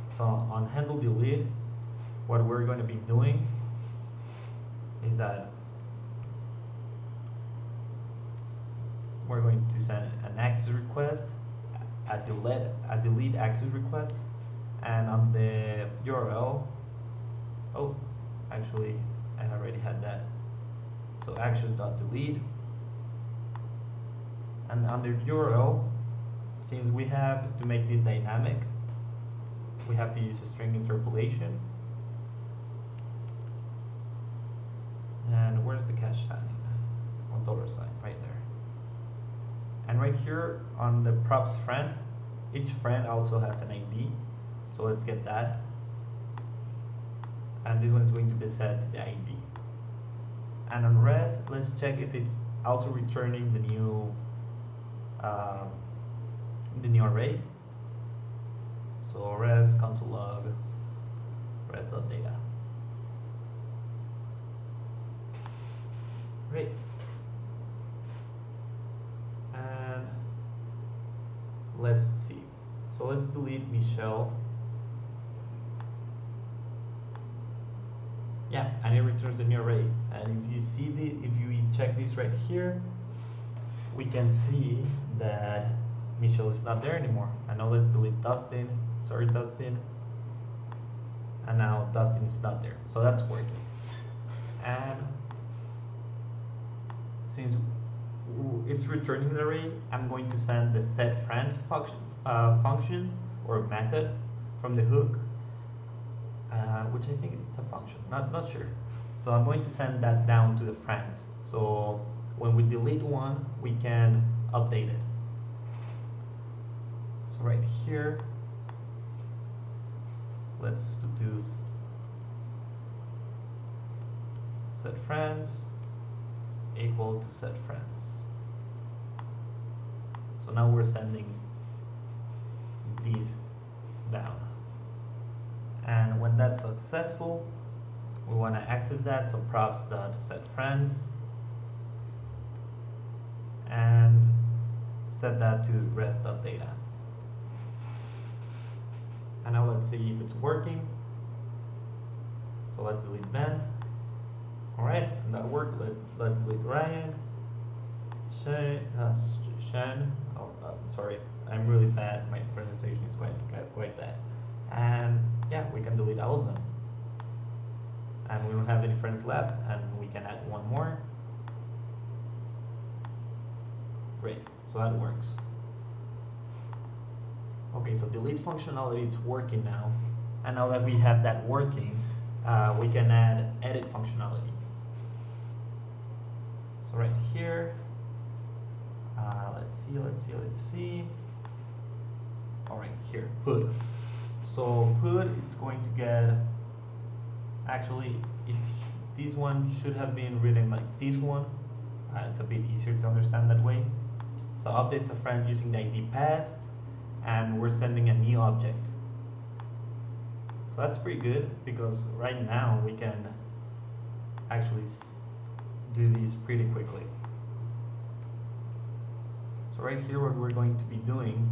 So on handle delete, what we're going to be doing is that we're going to send an access request, a delete access request, and on the URL, oh, actually I already had that. So action.delete, and under URL, since we have to make this dynamic, we have to use a string interpolation. And where's the cache sign? $1 sign right there. And right here on the props friend, each friend also has an ID. So let's get that. And this one is going to be set to the ID. And on res, let's check if it's also returning the new array. So res console log res.data. Great. And let's see. So let's delete Michelle. yeah, and it returns a new array. And if you see if you check this right here, we can see that Michelle is not there anymore. And now let's delete Dustin. Sorry, Dustin. And now Dustin is not there. So that's working. And since it's returning the array, I'm going to send the setFriends function or method from the hook, which I think it's a function, not sure. So I'm going to send that down to the friends. So when we delete one, we can update it. So right here, let's do setFriends equal to setFriends. So now we're sending these down. And when that's successful, we want to access that. So props.setFriends and set that to rest.data. And now let's see if it's working. So let's delete Ben. Alright, that worked. Let's delete Ryan. Shen. Oh, sorry, I'm really bad. My pronunciation is quite bad. And yeah, we can delete all of them. And we don't have any friends left, and we can add one more. Great, so that works. Okay, so delete functionality, it's working now. And now that we have that working, we can add edit functionality. So right here, let's see. All right, here, put. So put, it's going to get, actually, this one should have been written like this one. It's a bit easier to understand that way. So updates a friend using the ID passed, and we're sending a new object. So that's pretty good, because right now we can actually do these pretty quickly. So right here, what we're going to be doing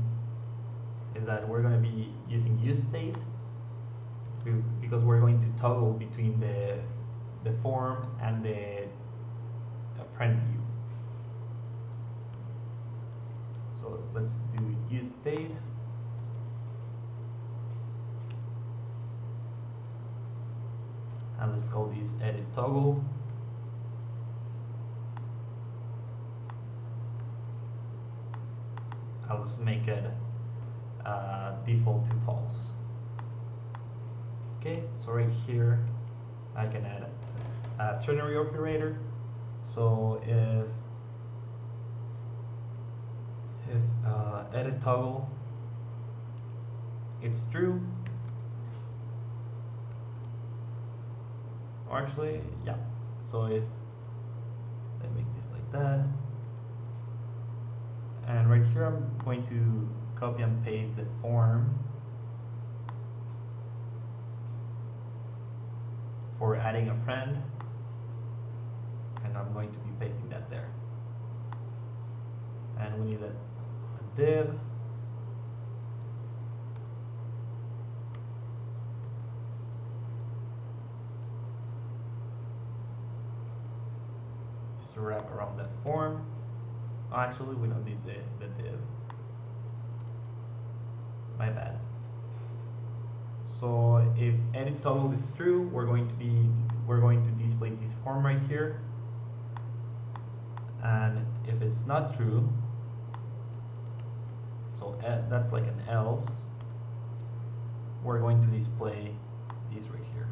is that we're going to be using useState, because we're going to toggle between the form and the friend view. So let's do useState. And let's call this edit toggle. I'll just make it default to false. Okay, so right here I can add a ternary operator. So if edit toggle, it's true. Or actually, yeah. So if I make this like that, and right here I'm going to copy and paste the form for adding a friend, and I'm going to be pasting that there. And we need a div. Just to wrap around that form. Oh, actually, we don't need the div. My bad. So if edit toggle is true, we're going to display this form right here. And if it's not true, so that's like an else, we're going to display these right here.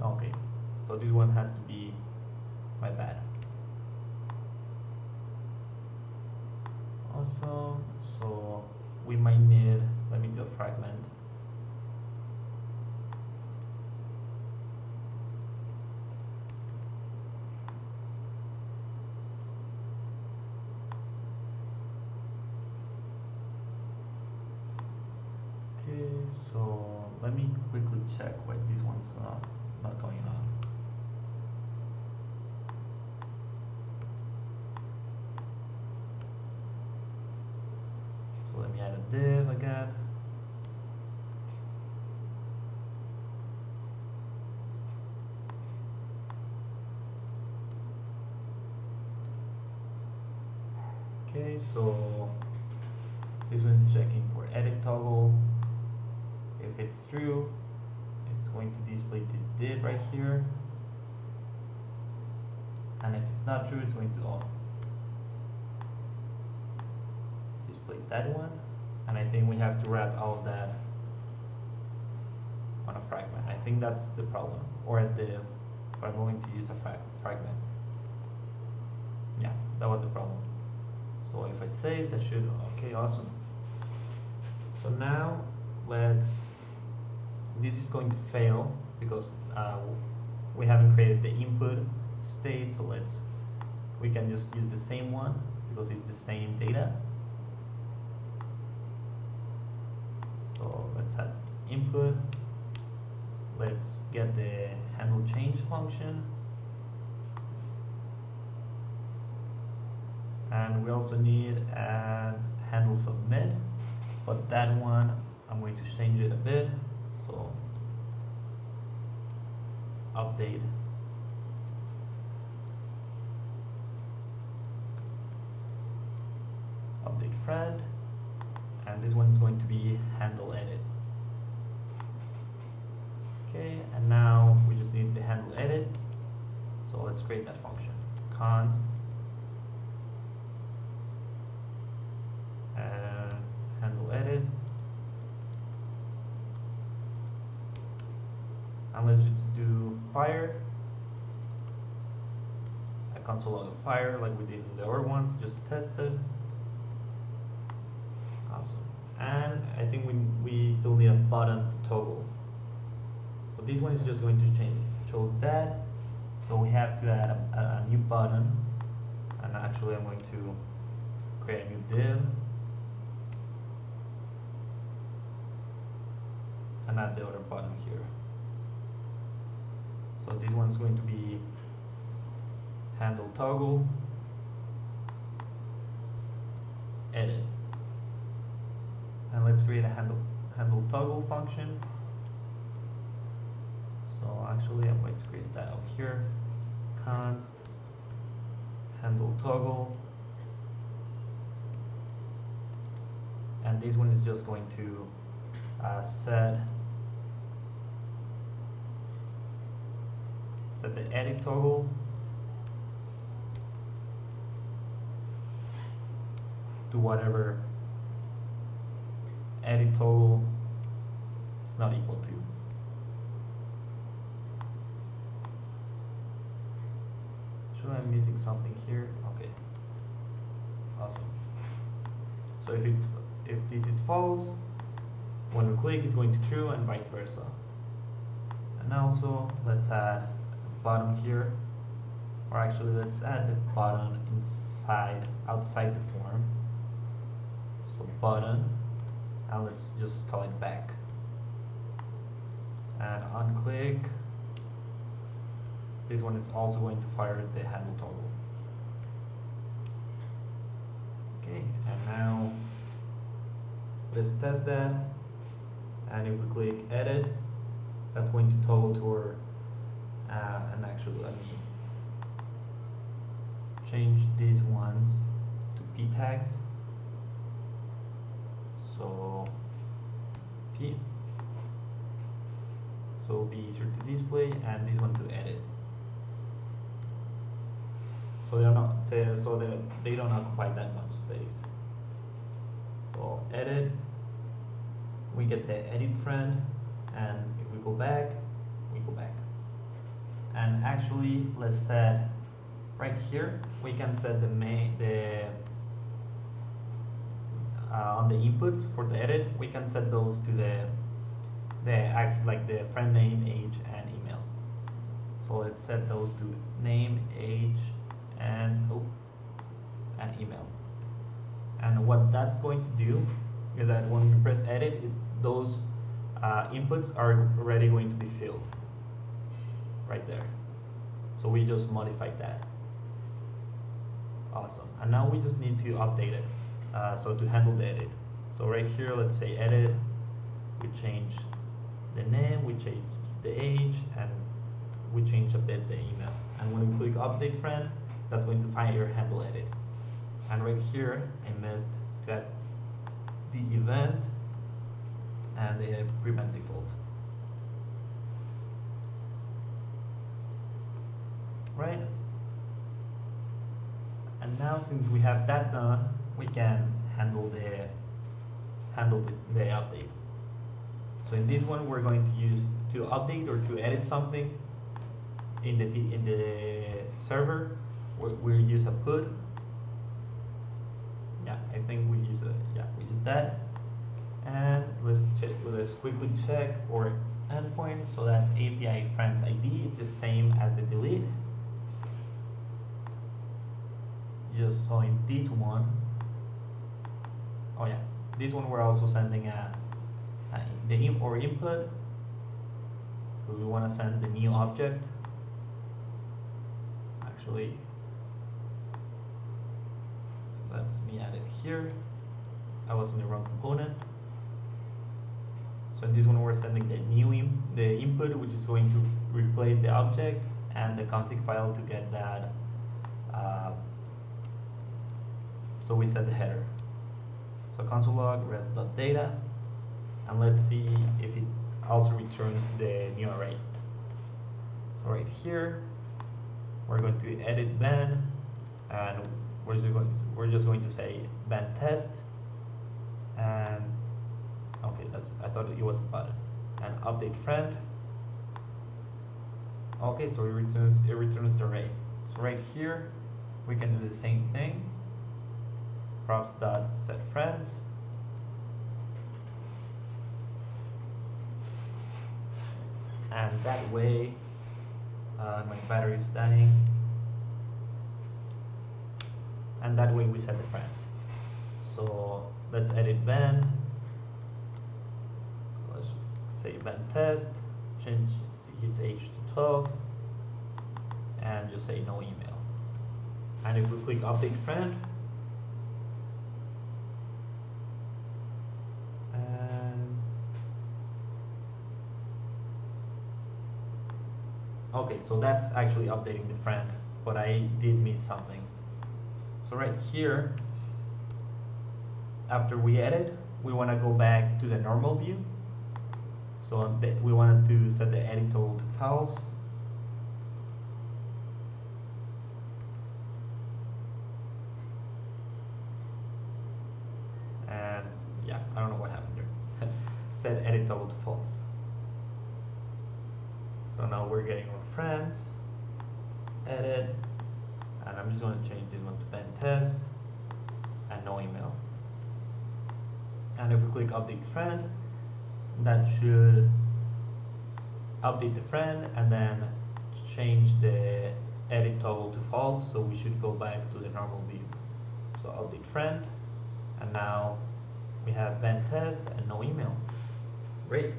Okay, so this one has to be, my bad. Awesome, so we might need, let me do a fragment. Okay, so let me quickly check why this one's not going on. So let me add a div again. Okay, so this one's checking for edit toggle. If it's true, it's going to display this div right here. And if it's not true, it's going to display that one. And I think we have to wrap all of that on a fragment. I think that's the problem, or a div, if I'm going to use a fragment. Yeah, that was the problem. So if I save, that should, okay, awesome. So now this is going to fail because we haven't created the input state, so we can just use the same one because it's the same data. So let's add input. Let's get the handle change function. And we also need a handle submit, but that one I'm going to change it a bit. So update friend, and this one is going to be handle edit. Okay, and now we just need the handle edit. So let's create that function. Const and handle edit, and let's just do fire, a console log of fire like we did in the other ones, just to test it. Awesome. And I think we still need a button to toggle. So this one is just going to show that. So we have to add a new button, and actually I'm going to create a new div and add the other button here. So this one is going to be handle toggle edit, and let's create a handle toggle function. So actually I'm going to create that out here. Const handle toggle, and this one is just going to set the edit toggle to whatever edit toggle is not equal to. Sure, I'm missing something here. Okay, awesome. So if this is false, when we click, it's going to true, and vice versa. And also let's add a button here, or actually let's add the button outside the form. So button, and let's just call it back. And on click, this one is also going to fire the handle toggle. Okay, and now let's test that. And if we click edit, that's going to toggle to our and actually let me change these ones to p tags. So p, so it'll be easier to display, and this one to edit. So they don't occupy that much space. So edit, we get the edit friend, and if we go back, we go back. And actually, let's set right here. We can set on the inputs for the edit. We can set those to the friend name, age, and email. So let's set those to name, age, and email. And what that's going to do is that when we press edit, those inputs are already going to be filled right there. So we just modified that. Awesome. And now we just need to update it. So to handle the edit. So right here, let's say edit, we change the name, we change the age, and we change a bit the email. And when we click update friend, that's going to find your handle edit. And right here, I missed to add the event and the prevent default. Right? And now since we have that done, we can handle the update. So in this one, we're going to use to update or to edit something in the server. We use a put. Yeah, I think we use that. And let's quickly check our endpoint. So that's API friends ID. It's the same as the delete. Just so in this one, oh yeah, this one we're also sending our input. We want to send the new object. Actually, let me add it here. I was in the wrong component. So in this one, we're sending the input, which is going to replace the object, and the config file to get that. So we set the header. So console log res.data, and let's see if it also returns the new array. So right here, we're going to edit ban, and we're just going to say ban test, and okay, I thought it was a button, and update friend. Okay, so it returns the array. So right here, we can do the same thing. Props.set friends. And that way, my battery is dying. And that way we set the friends. So let's edit ban. Let's just say ban test. Change his age to 12. And just say no email. And if we click update friend, okay, so that's actually updating the friend, but I did miss something. So right here, after we edit, we want to go back to the normal view. So we wanted to set the edit total to false. And yeah, I don't know what happened there. Set edit total to false. So now we're getting our friends, edit, and I'm just going to change this one to ban test, and no email. And if we click update friend, that should update the friend and then change the edit toggle to false, so we should go back to the normal view. So update friend, and now we have ban test and no email. Great.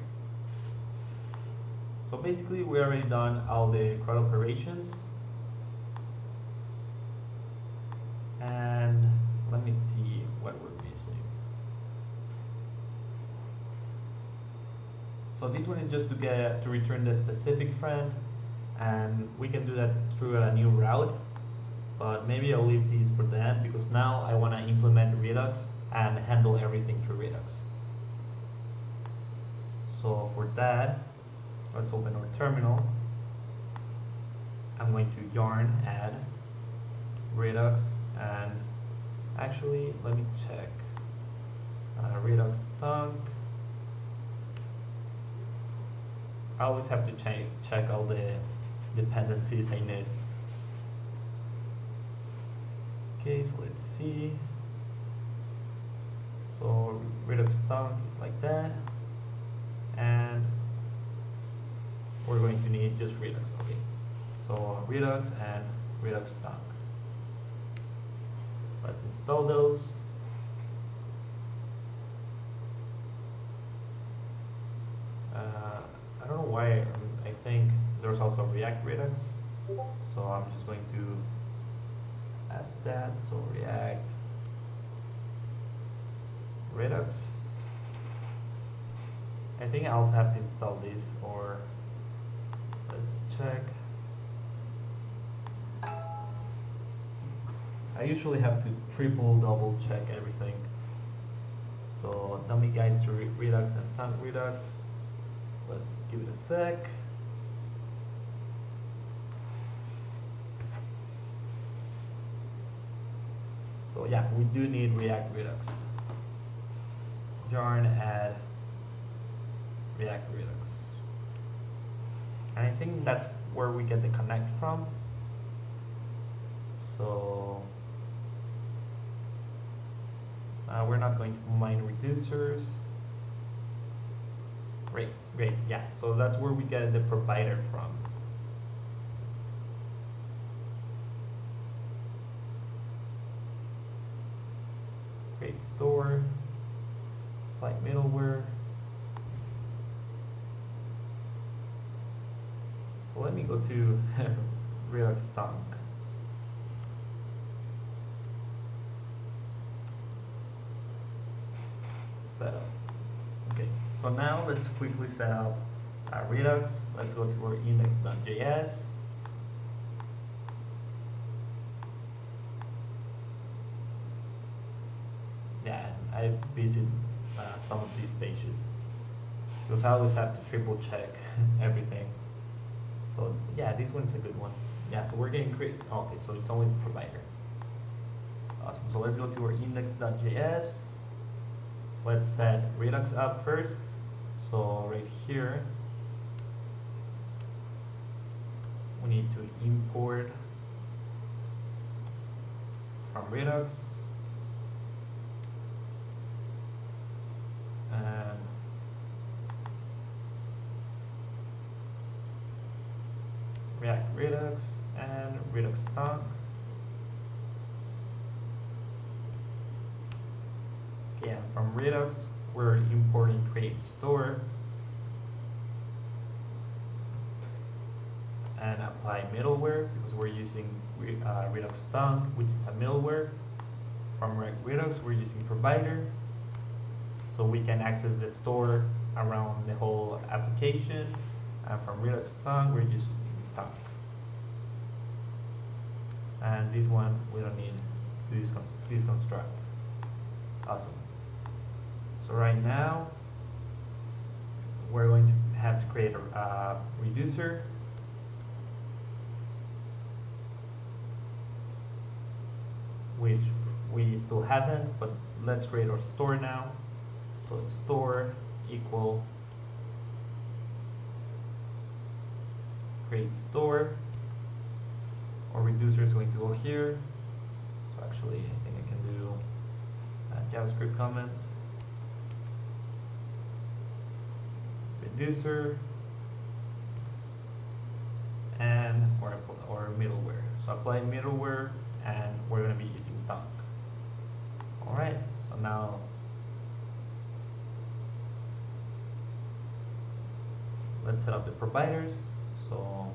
So basically, we already done all the Crud operations. And let me see what we're missing. So this one is just to return the specific friend, and we can do that through a new route. But maybe I'll leave these for the end, because now I want to implement Redux and handle everything through Redux. So for that, let's open our terminal. I'm going to yarn add Redux, and actually let me check Redux thunk. I always have to check all the dependencies I need. Okay, so let's see. So Redux thunk is like that, and we're going to need just Redux. Okay, so Redux and Redux thunk. Let's install those. I don't know why. I think there's also React Redux, so I'm just going to ask that. So React Redux. I think I also have to install this, or let's check. I usually have to double check everything. So dummy guides to Redux and Thunk Redux. Let's give it a sec. So yeah, we do need React Redux. Yarn add React Redux. And I think that's where we get the connect from. So we're not going to combine reducers. Great, yeah. So that's where we get the provider from. Create store, apply middleware. So let me go to Redux Thunk. Setup. Okay, so now let's quickly set up Redux. Let's go to our index.js. Yeah, I visit some of these pages because I always have to triple check everything. So yeah, this one's a good one. Yeah, so we're getting create. Okay, so it's only the provider. Awesome. So let's go to our index.js. Let's set Redux up first. So right here, we need to import from Redux and React Redux and Redux Thunk. Okay, and from Redux, we're importing create store and apply middleware because we're using Redux Thunk, which is a middleware. From Redux, we're using provider, so we can access the store around the whole application. And from Redux Thunk, we're using Thunk. And this one, we don't need to deconstruct. Awesome. So right now, we're going to have to create a reducer. Which we still haven't, but let's create our store now. So store equal create store. Our reducer is going to go here. So actually, I think I can do a JavaScript comment. Reducer and or middleware. So apply middleware, and we're going to be using Thunk. All right. So now let's set up the providers. So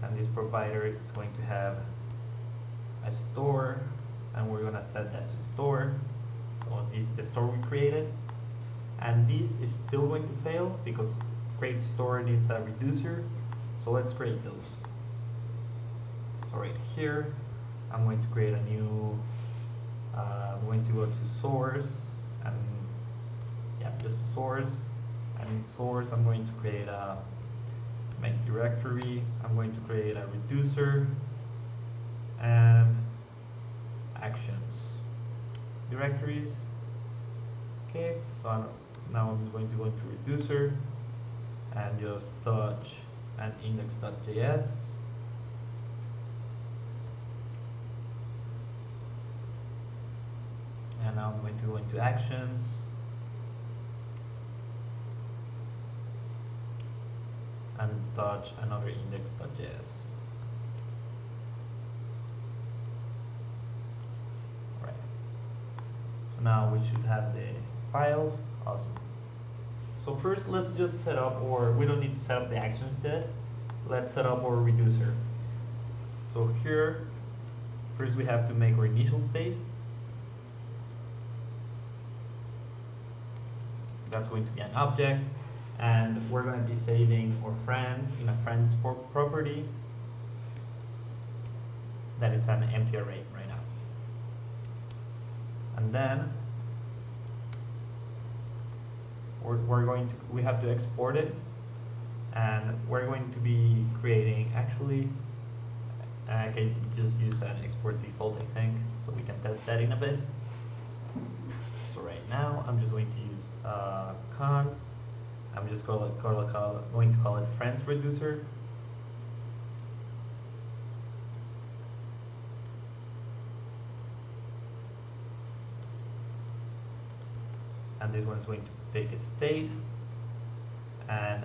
and this provider is going to have a store, and we're going to set that to store. So this is the store we created, and this is still going to fail because create store needs a reducer. So let's create those. So right here, I'm going to create a new, I'm going to go to source, and yeah, just source, and in source I'm going to create a make directory. I'm going to create a reducer and actions directories. Okay, so now I'm going to go into reducer and just touch and index.js. And now I'm going to go into actions. And touch another index.js. Alright. So now we should have the files. Awesome. So first let's just set up, or we don't need to set up the actions yet. Let's set up our reducer. So here, first we have to make our initial state. That's going to be an object, and we're going to be saving our friends in a friends property that is an empty array right now. And then we have to export it, and we're going to be creating, actually I can just use an export default, I think, so we can test that in a bit. So right now I'm just going to use const. I'm just going to call it friends reducer. And this one is going to take a state and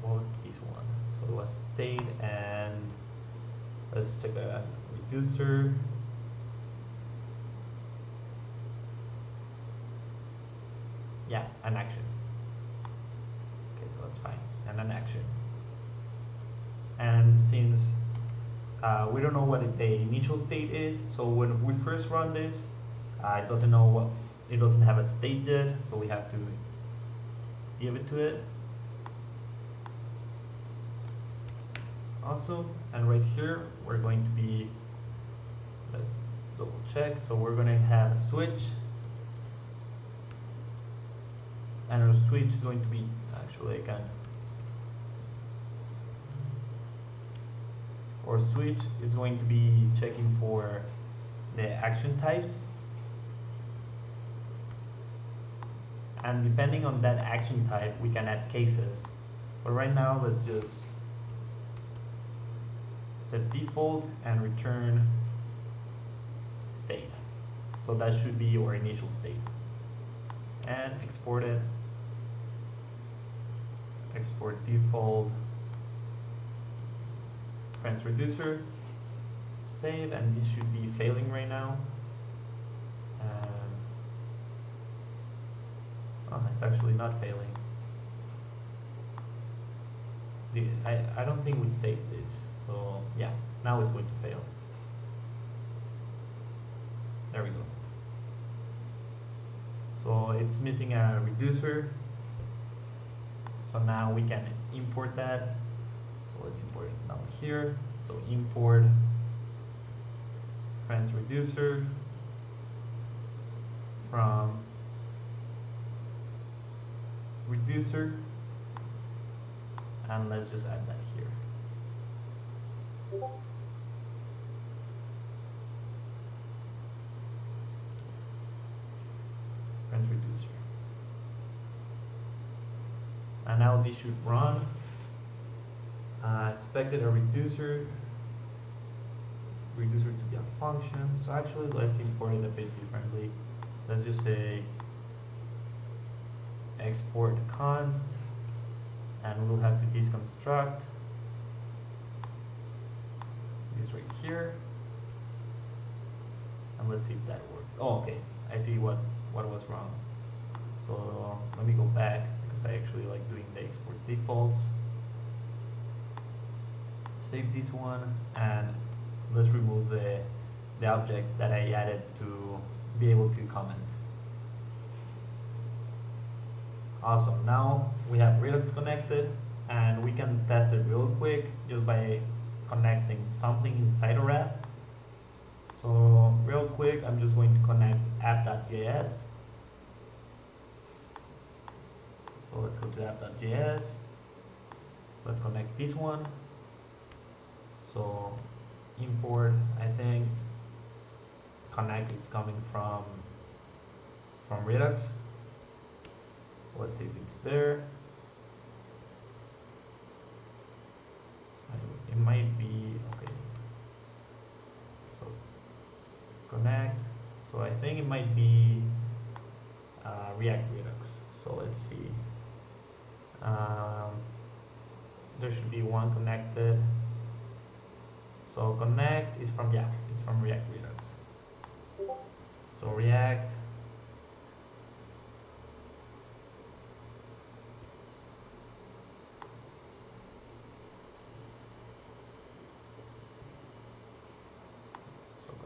what was this one? So it was state, and let's check a reducer. Yeah, an action. Okay, so that's fine. And an action. And since we don't know what the initial state is, so when we first run this, it doesn't know what, it doesn't have a state yet, so we have to give it to it. Also, and right here we're going to be, let's double check, so we're going to have a switch, and our switch is going to be, actually I can, our switch is going to be checking for the action types, and depending on that action type we can add cases, but right now let's just set default and return state. So that should be our initial state, and export it, export default friends reducer, save, and this should be failing right now. Oh, it's actually not failing. I don't think we saved this, so yeah, now it's going to fail. There we go. So it's missing a reducer, so now we can import that. So let's import it down here. So import friends reducer from reducer, and let's just add that here. Friends reducer. And now this should run. Expected a reducer to be a function. So actually let's import it a bit differently. Let's just say export const, and we'll have to deconstruct this right here, and let's see if that works. Oh, okay, I see what was wrong. So let me go back, because I actually like doing the export defaults. Save this one, and let's remove the object that I added to be able to comment. Awesome, now we have Redux connected, and we can test it real quick just by connecting something inside our app. So real quick, I'm just going to connect app.js. So let's go to app.js. Let's connect this one. So import, I think connect is coming from Redux. So let's see if it's there. It might be, okay. So connect. So I think it might be React Redux. So let's see. There should be one connected. So connect is from, yeah, it's from React Redux. So React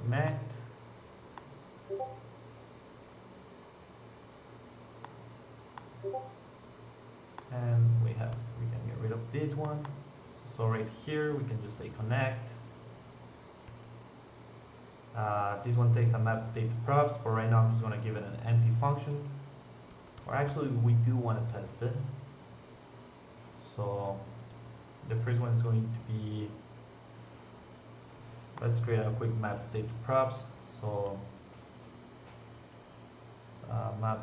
connect. And we can get rid of this one. So right here we can just say connect. This one takes a map state to props, but right now I'm just going to give it an empty function. Or actually we do want to test it. So the first one is going to be, let's create a quick map state to props. So map,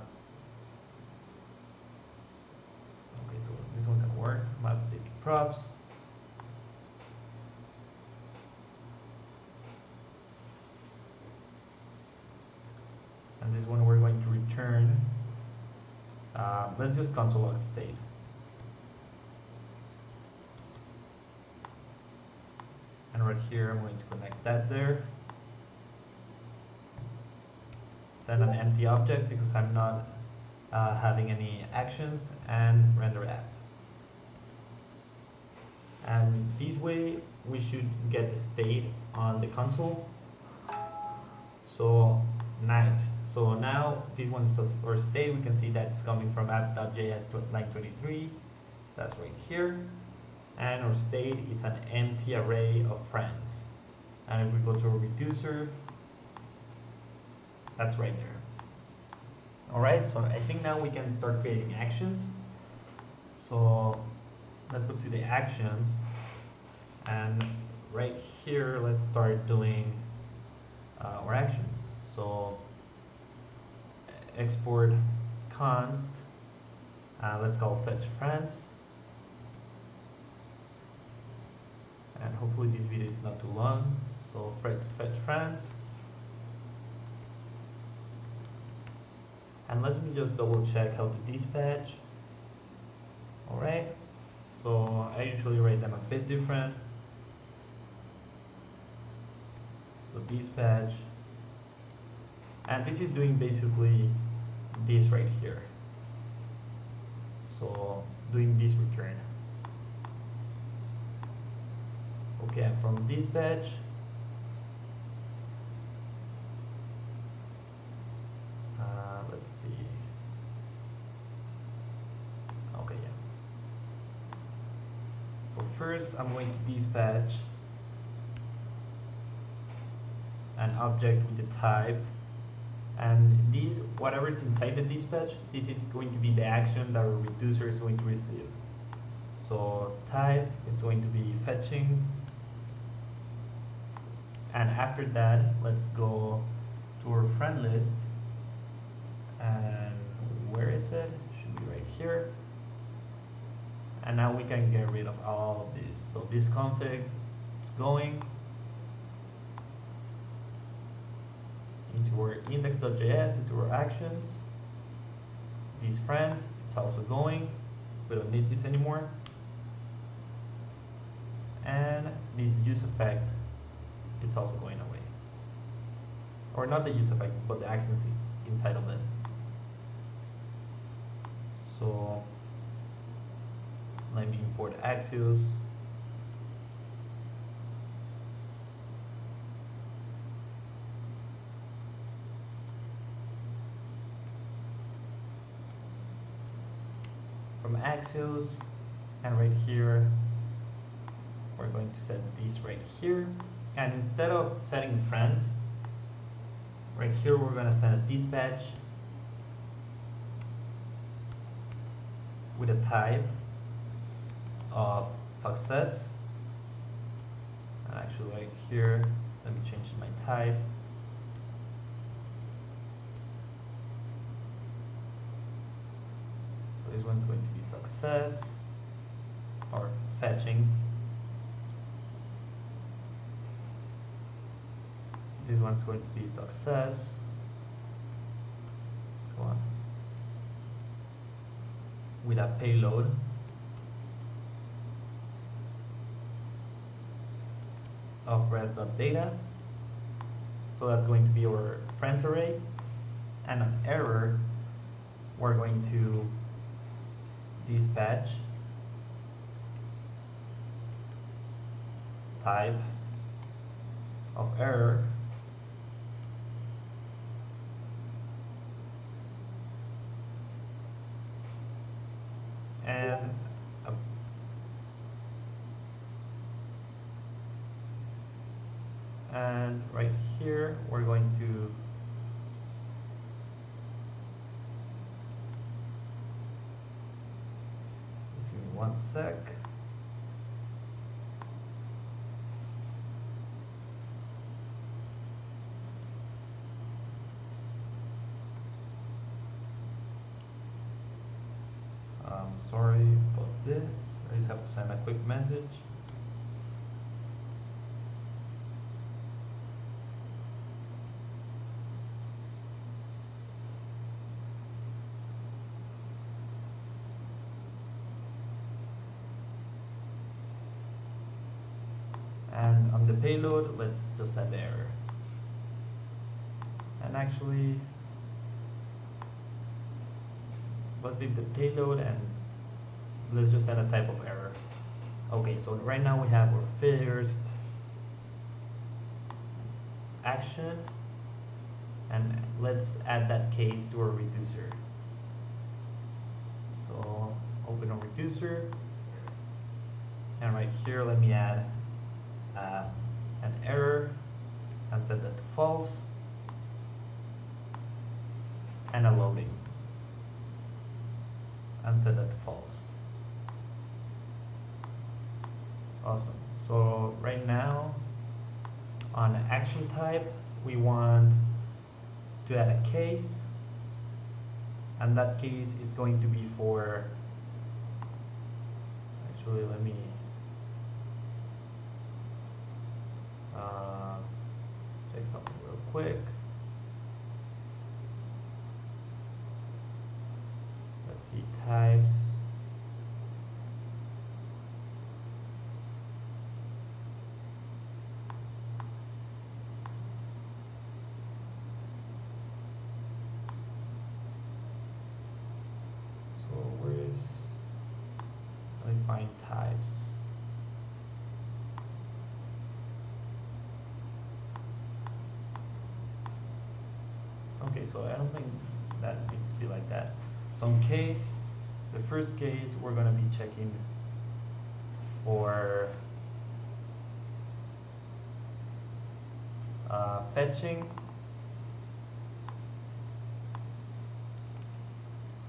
okay, so this one can work, map state to props. And this one we're going to return, let's just console log state. And right here I'm going to connect that there. Send an empty object because I'm not having any actions, and render app. And this way we should get the state on the console. So nice. So now this one is our state. We can see that it's coming from app.js to line 23. That's right here. And our state is an empty array of friends. And if we go to a reducer, that's right there. Alright, so I think now we can start creating actions. So let's go to the actions, and right here let's start doing our actions. So export const, let's call fetch friends, and hopefully this video is not too long. So fetch friends, and let me just double check how to dispatch. Alright, so I usually write them a bit different. So dispatch, and this is doing basically this right here. So doing this return. Okay, and from dispatch, let's see. Okay, yeah. So first I'm going to dispatch an object with the type, and these, whatever is inside the dispatch, this is going to be the action that our reducer is going to receive. So type, it's going to be fetching, and after that let's go to our friend list, and where is it? Should be right here. And now we can get rid of all of this. So this config, it's going into our index.js, into our actions. These friends, it's also going. We don't need this anymore. And this use effect, it's also going away. Or not the use effect, but the actions inside of it. So let me import Axios. From Axios, and right here we're going to set this right here, and instead of setting friends, right here we're going to send a dispatch with a type of success. And actually right here, let me change my types. So this one's going to be success or fetching. This one's going to be success. Come on. With a payload. Of res.data. So that's going to be our friends array. And an error, we're going to dispatch type of error And right here, we're going to just give me 1 sec. Sorry about this. I just have to send a quick message. And on the payload, let's just set the error. And actually, let's leave the payload and let's just set a type of error. Okay, so right now we have our first action, and let's add that case to our reducer. So open a reducer, and right here let me add an error and set that to false, and a loading and set that to false. Awesome. So right now on action type we want to add a case, and that case is going to be for, actually let me check something real quick. Let's see, types. So where is, let me find types. Okay, so I don't think that needs to be like that. So in case, the first case we're gonna be checking for fetching,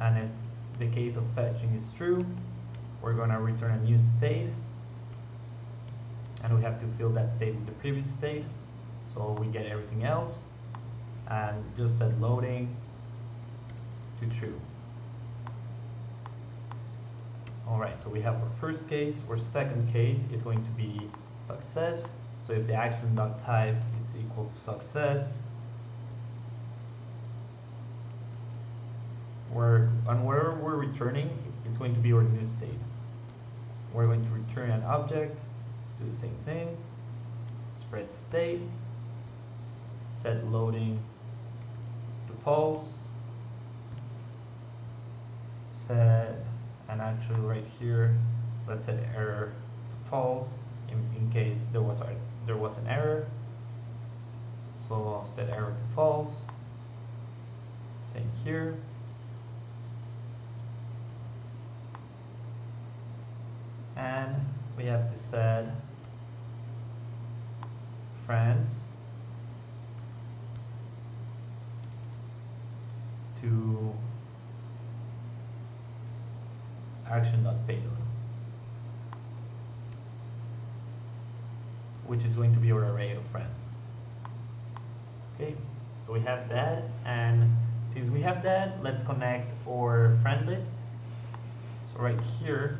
and if the case of fetching is true, we're gonna return a new state, and we have to fill that state with the previous state, so we get everything else, and just set loading to true. Alright, so we have our first case. Our second case is going to be success. So if the action.type is equal to success, on whatever we're returning, it's going to be our new state. We're going to return an object, do the same thing, spread state, set loading to false, set, and actually right here, let's set error to false in case there was an error. So I'll set error to false, same here. And we have to set friends to action.payload, which is going to be our array of friends. Okay, so we have that, and since we have that, let's connect our friend list. So right here,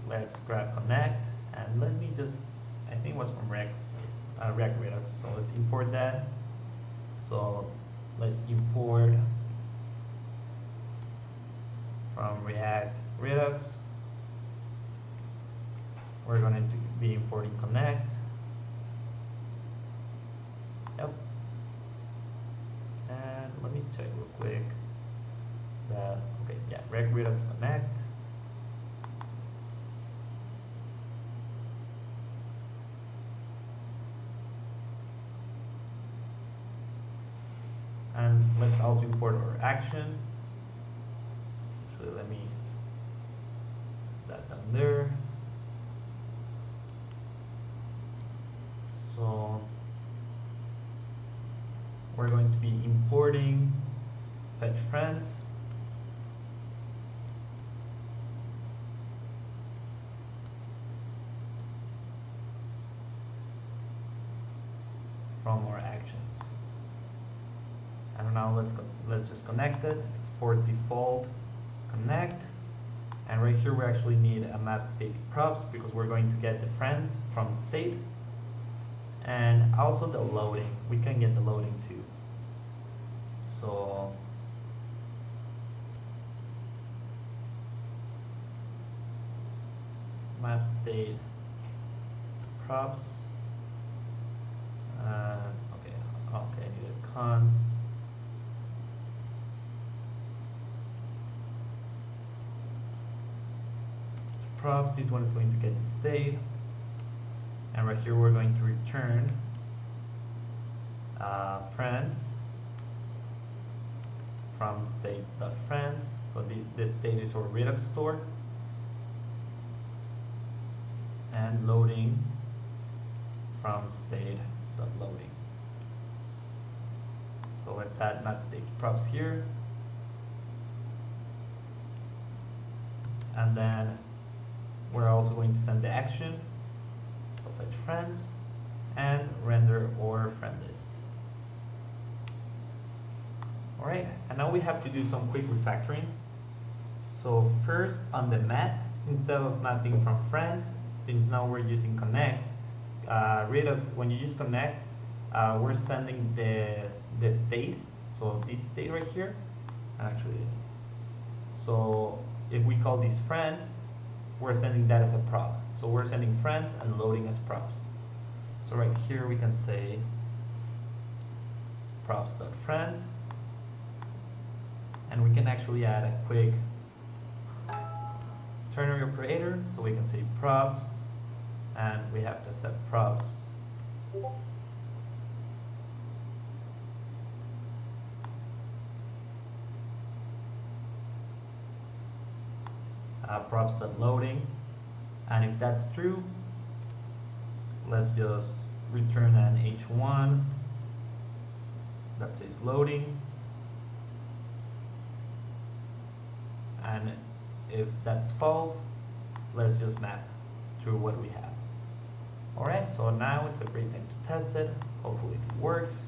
let's grab connect, and let me just, I think it was from React Redux, so let's import that. So let's import from React Redux. We're going to be importing connect. Yep. And let me check real quick that, okay, yeah, React Redux connect. And let's also import our action. Actually, let me put that down there. So we're going to be importing fetch friends from our actions. And now let's just connect it, export default, connect, and right here we actually need a map state props because we're going to get the friends from state, and also the loading. We can get the loading too. So map state props. Okay, I needed cons. Props, this one is going to get the state, and right here we're going to return friends from state.friends. So the state is our Redux store, and loading from state.loading. So let's add map state props here, and then we're also going to send the action, so fetch friends, and render our friend list. Alright, and now we have to do some quick refactoring. So first, on the map, instead of mapping from friends, since now we're using connect, Redux, when you use connect, we're sending the state, so this state right here, actually, so if we call these friends, we're sending that as a prop. So we're sending friends and loading as props. So right here we can say props.friends, and we can actually add a quick ternary operator. So we can say props, and we have to set props props.loading, and if that's true, let's just return an h1 that says loading, and if that's false, let's just map through what we have. Alright, so now it's a great time to test it. Hopefully it works.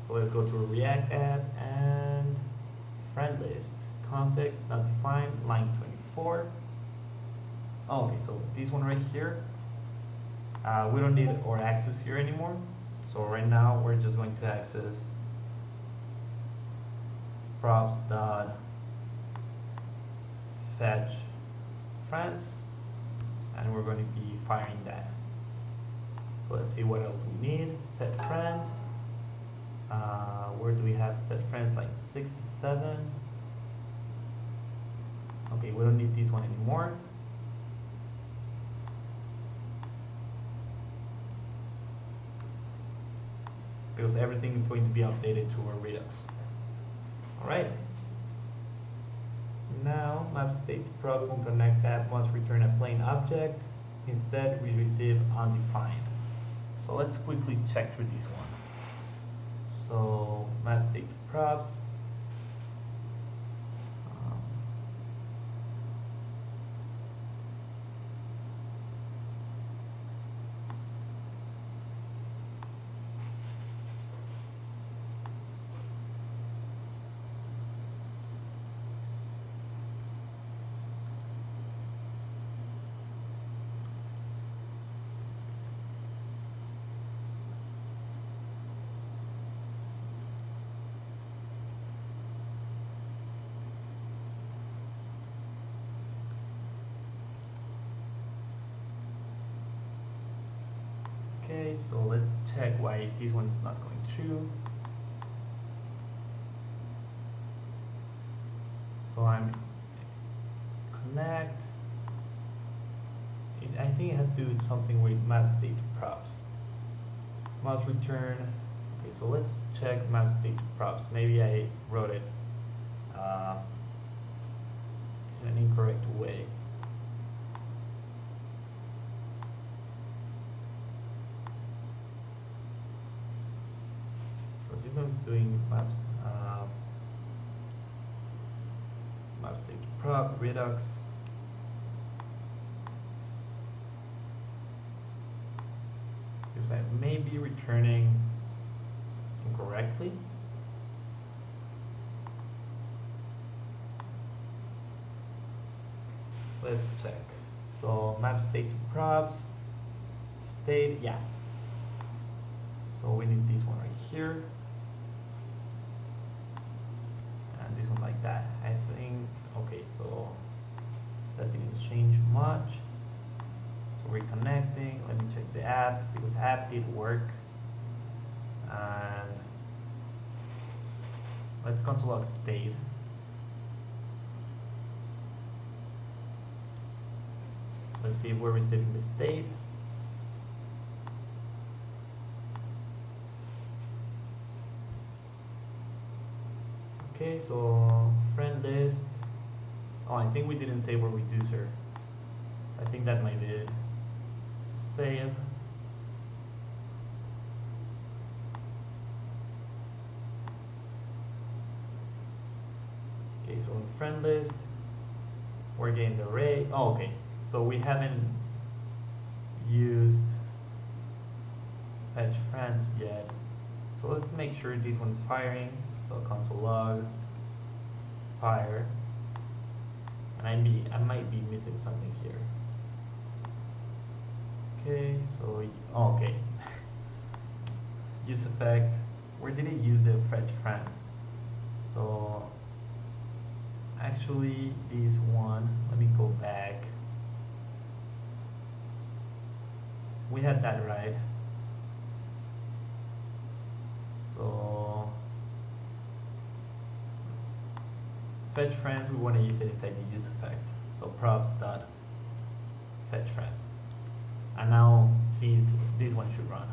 So let's go to a React app and friend list. Configs not defined, line 24. Okay, so this one right here, we don't need our access here anymore. So right now we're just going to access props.fetch friends, and we're going to be firing that. So let's see what else we need. Set friends. Where do we have set friends? Like 67. Okay, we don't need this one anymore. Because everything is going to be updated to our Redux. Alright. Now, map state props and connect app must return a plain object. Instead, we receive undefined. So let's quickly check through this one. So, map state props. Okay, so let's check why this one's not going through. So I'm connect. I think it has to do with something with map state props. Must return. Okay, so let's check map state props. Maybe I wrote it in an incorrect way. doing maps, maps take prop, Redux. Because I may be returning incorrectly. Let's check. So map state to props, state, yeah. So we need this one right here. And this one like that. I think, okay, so that didn't change much. So we're connecting. Let me check the app because the app did work. And let's console log state. Let's see if we're receiving the state. Okay, so friend list. Oh, I think we didn't save our reducer. I think that might be it. So save. Okay, so in friend list, we're getting the array. Oh, okay. So we haven't used fetch friends yet. So let's make sure this one's firing. So console log fire. And I might be missing something here. Okay, so oh, okay. Use effect. Where did it use the fetch friends? So actually this one, let me go back. We had that right. So fetch friends, we want to use it inside the use effect. So props dot fetch friends. And now this one should run.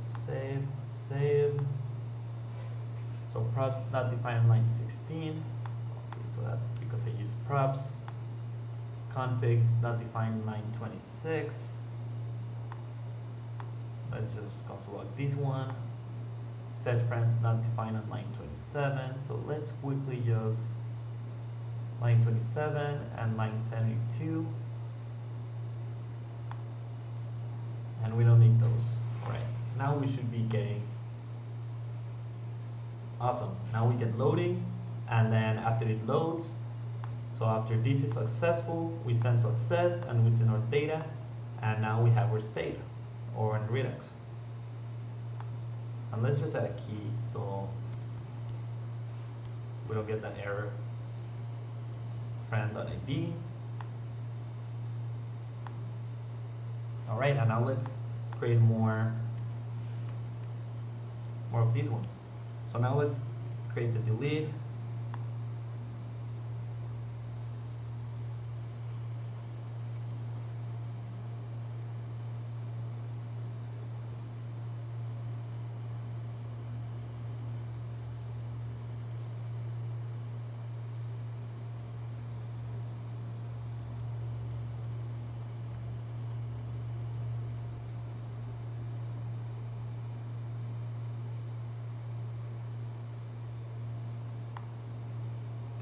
So save. So props not defined on line 16. Okay, so that's because I used props. Configs not defined line 26. Let's just console log this one. Set friends not defined on line 27. So let's quickly use line 27 and line 72. And we don't need those. Alright, now we should be getting awesome. Now we get loading, and then after it loads, so after this is successful, we send success and we send our data, and now we have our state or in Redux. And let's just add a key so we don't get that error. Friend.id. Alright, and now let's create more of these ones. So now let's create the delete.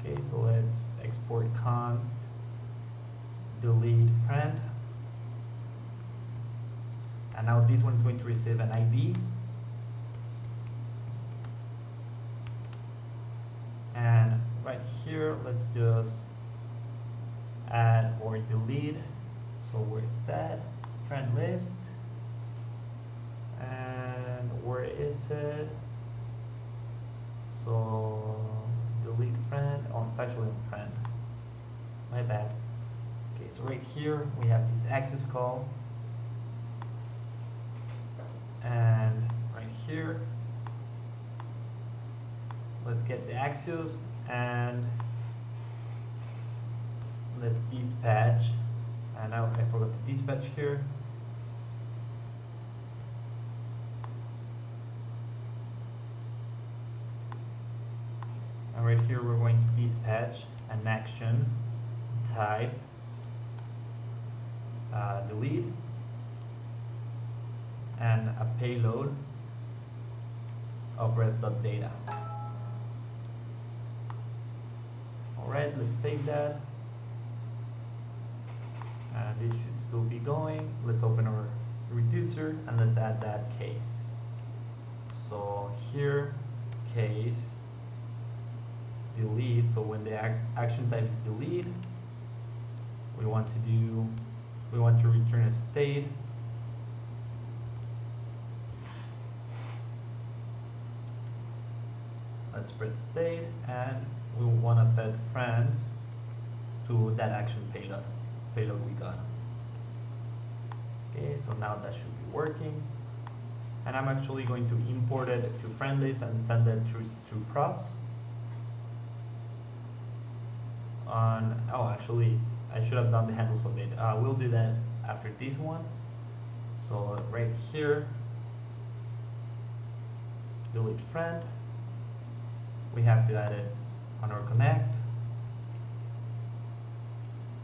Okay, so let's export const delete friend. And now this one is going to receive an ID. And right here, let's just add or delete. So where's that? Friend list. And where is it? So delete friend. Oh, it's actually on friend. My bad. Okay, so right here we have this access call. And right here, let's get the Axios and let's dispatch. And now I forgot to dispatch here. And right here we're going to dispatch an action type delete. and a payload of rest.data. Alright, let's save that. And this should still be going. Let's open our reducer and let's add that case. So here, case delete. So when the action type is delete, we want to return a state. Let's print state, and we want to set friends to that action payload we got. Okay, so now that should be working, and I'm actually going to import it to friend list and send it through props. Actually, I should have done the handles of it. We'll do that after this one. So right here, delete friend. We have to add it on our connect.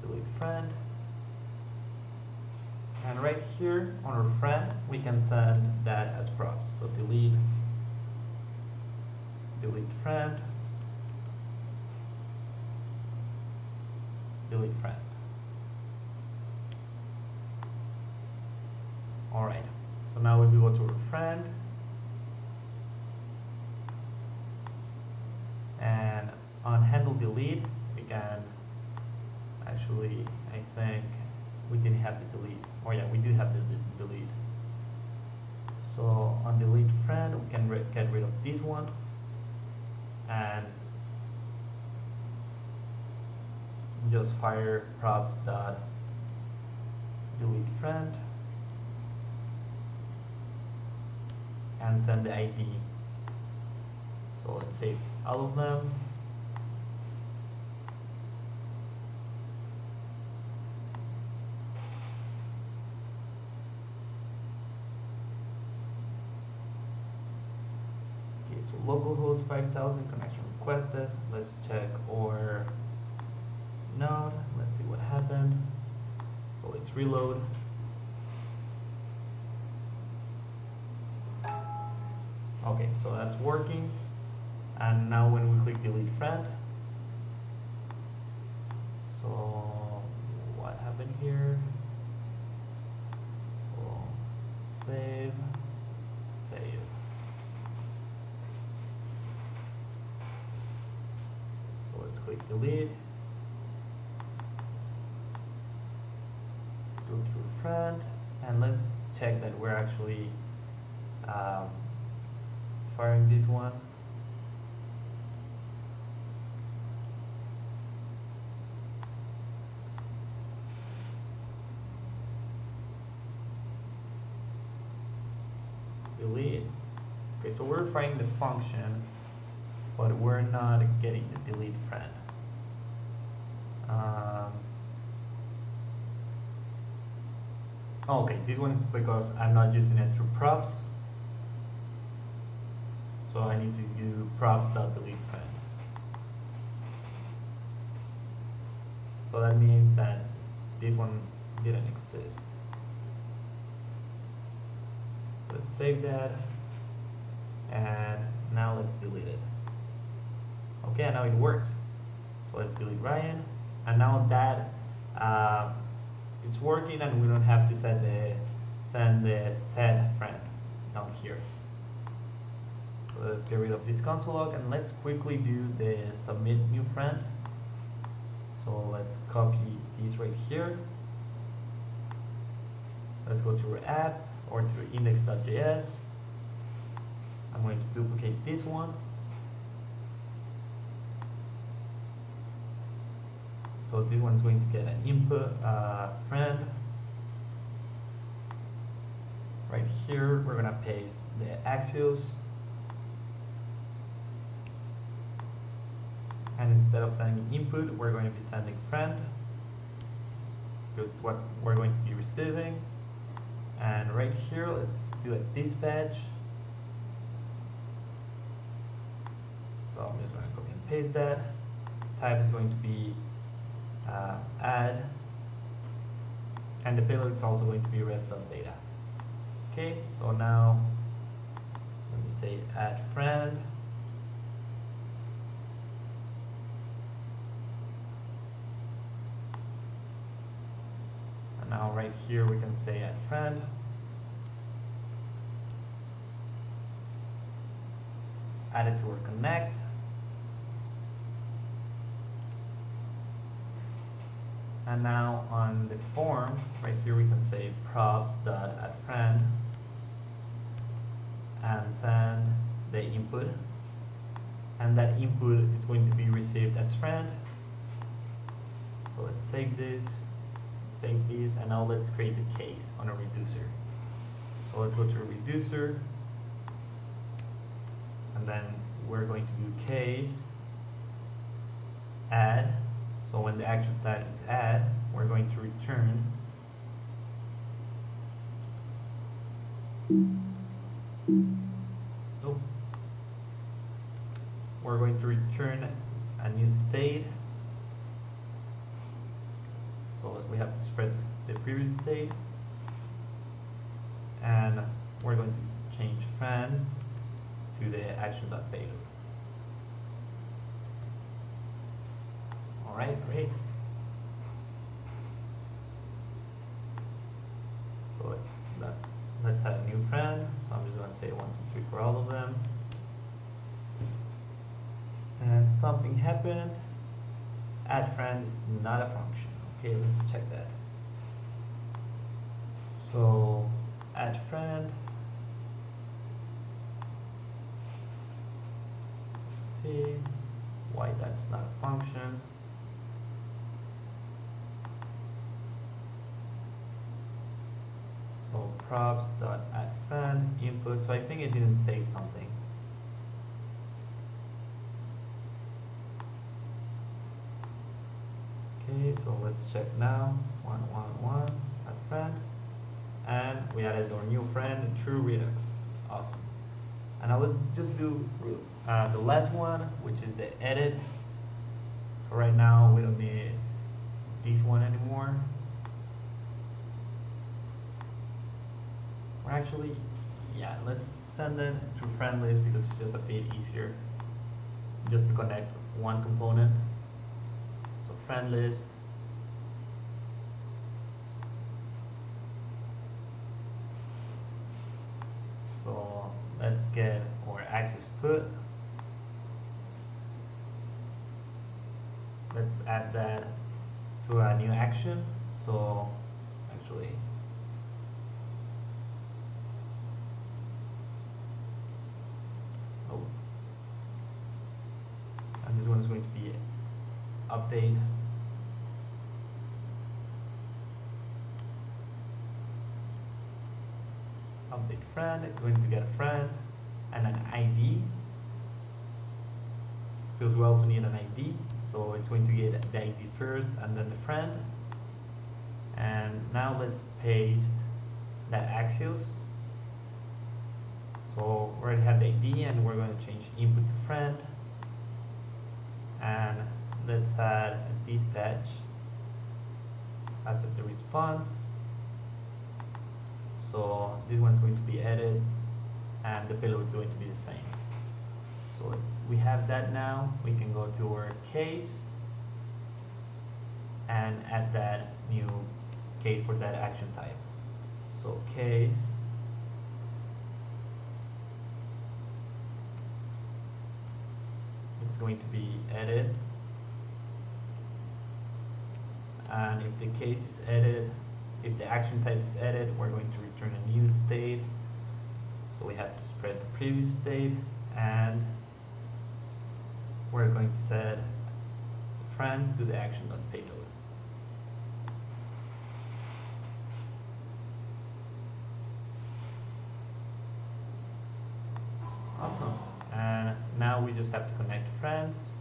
Delete friend. And right here on our friend, we can send that as props. So delete friend, delete friend. Alright, so now if we go to our friend and on handle delete, we can actually, I think we didn't have the delete. Oh yeah, we do have the delete. So on delete friend, we can get rid of this one and just fire props dot delete friend and send the ID. So let's save all of them. Okay, so localhost 5000 connection requested. Let's check our node. Let's see what happened. So let's reload. Okay, so that's working. And now when we click delete friend, so what happened here? So save. So let's click delete. Let's go to friend and let's check that we're actually firing this one. Delete. Okay, so we're firing the function, but we're not getting the delete friend. Okay, this one is because I'm not using it through props. So I need to do props.delete friend. So that means that this one didn't exist. Let's save that, and now let's delete it. Okay, and now it works. So let's delete Ryan, and now that it's working, and we don't have to send the set friend down here. So let's get rid of this console log, and let's quickly do the submit new friend. So let's copy this right here. Let's go to our app or to index.js. I'm going to duplicate this one. So this one is going to get an input friend. Right here, we're gonna paste the Axios. And instead of sending input, we're going to be sending friend, because what we're going to be receiving. And right here, let's do a dispatch. So I'm just going to copy and paste that. Type is going to be add, and the payload is also going to be rest.data. Okay, so now let me say add friend. And now right here we can say add friend. Add it to our connect. And now on the form, right here we can say props.addFriend and send the input. And that input is going to be received as friend. So let's save this, and now let's create the case on a reducer. So let's go to a reducer, and then we're going to do case add. So when the action type is add, we're going to return we're going to return a new state. So we have to spread the previous state, and we're going to change friends to the action.payload. All right, great. So let's add a new friend. So I'm just going to say 1, 2, 3 for all of them. And something happened. Add friend is not a function. Okay, let's check that. So add friend. Let's see why that's not a function. So props.addFriend input. So I think it didn't save something. Okay, so let's check now. 1, 1, 1 add friend, and we added our new friend through Redux. Awesome. And now let's just do the last one, which is the edit. So right now we don't need this one anymore. Or actually, yeah, let's send it to friend list because it's just a bit easier just to connect one component. So friend list. So let's get our access put. Let's add that to a new action. So actually, and this one is going to be update. Update friend, it's going to get a friend and an ID, because we also need an ID. So it's going to get the ID first and then the friend. And now let's paste that Axios. So we already have the ID, and we're going to change input to friend. And let's add a dispatch as of the response. So this one's going to be added, and the payload is going to be the same. So we have that now. We can go to our case and add that new case for that action type. So case it's going to be added, and if the case is added, if the action type is added, we're going to return a new state. So we have to spread the previous state, and we're going to set friends to the action.payload. Awesome. And now we just have to connect friends.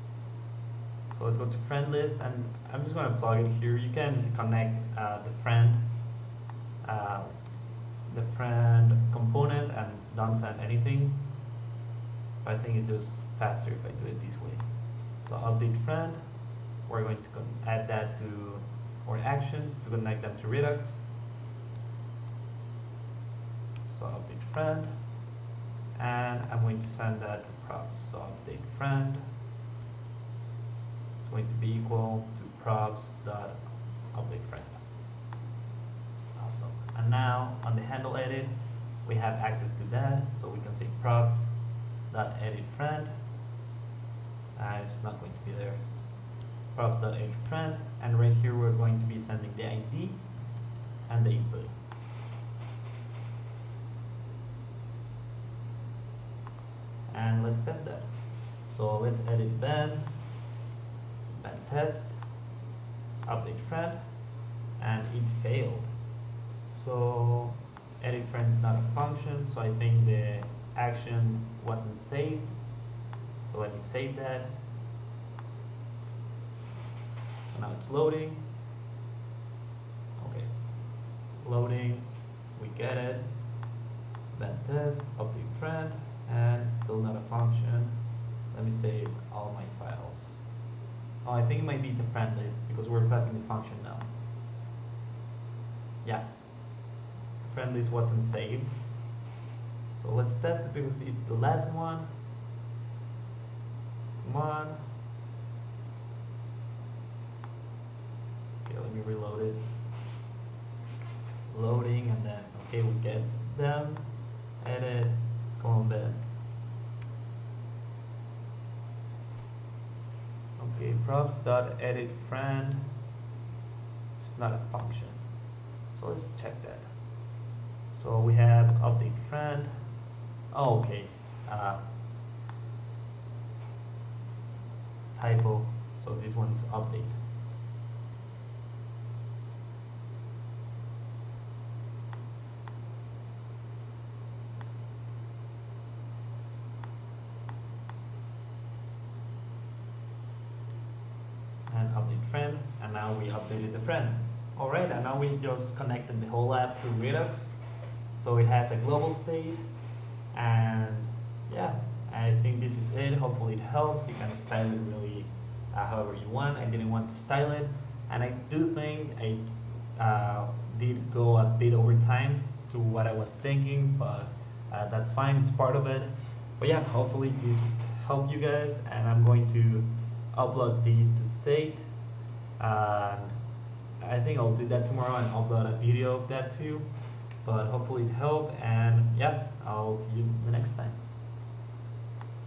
So let's go to friend list, and I'm just going to plug it here. You can connect the friend component and don't send anything. But I think it's just faster if I do it this way. So update friend. We're going to add that to our actions to connect them to Redux. so update friend, and I'm going to send that to props. So update friend is going to be equal to props.update friend. Awesome. And now on the handle edit, we have access to that, so we can say props.edit friend, and it's not going to be there. Props.edit friend, and right here we're going to be sending the ID and the input. And let's test that. So let's edit Ben test, update friend, and it failed. So edit friend is not a function, so I think the action wasn't saved. So let me save that. So now it's loading. Okay, loading, we get it. Then test, update friend, and still not a function. Let me save all my files. Oh, I think it might be the friend list because we're passing the function now. Yeah, friend list wasn't saved. So let's test it because it's the last one. Come on. Okay, let me reload it. Loading, and then okay, we get them. Edit, come on Ben. Okay, props.edit friend. It's not a function. So let's check that. So we have update friend. Oh, okay. Typo. So this one's update. And update friend, and now we updated the friend. Alright, and now we just connected the whole app to Redux. So it has a global state, and yeah, I think this is it. Hopefully it helps. You can style it really however you want. I didn't want to style it, and I do think I did go a bit over time to what I was thinking, but that's fine, it's part of it. But yeah, hopefully this helped you guys, and I'm going to upload these to Sate, and I think I'll do that tomorrow and upload a video of that too. But hopefully it helped, and yeah, I'll see you the next time.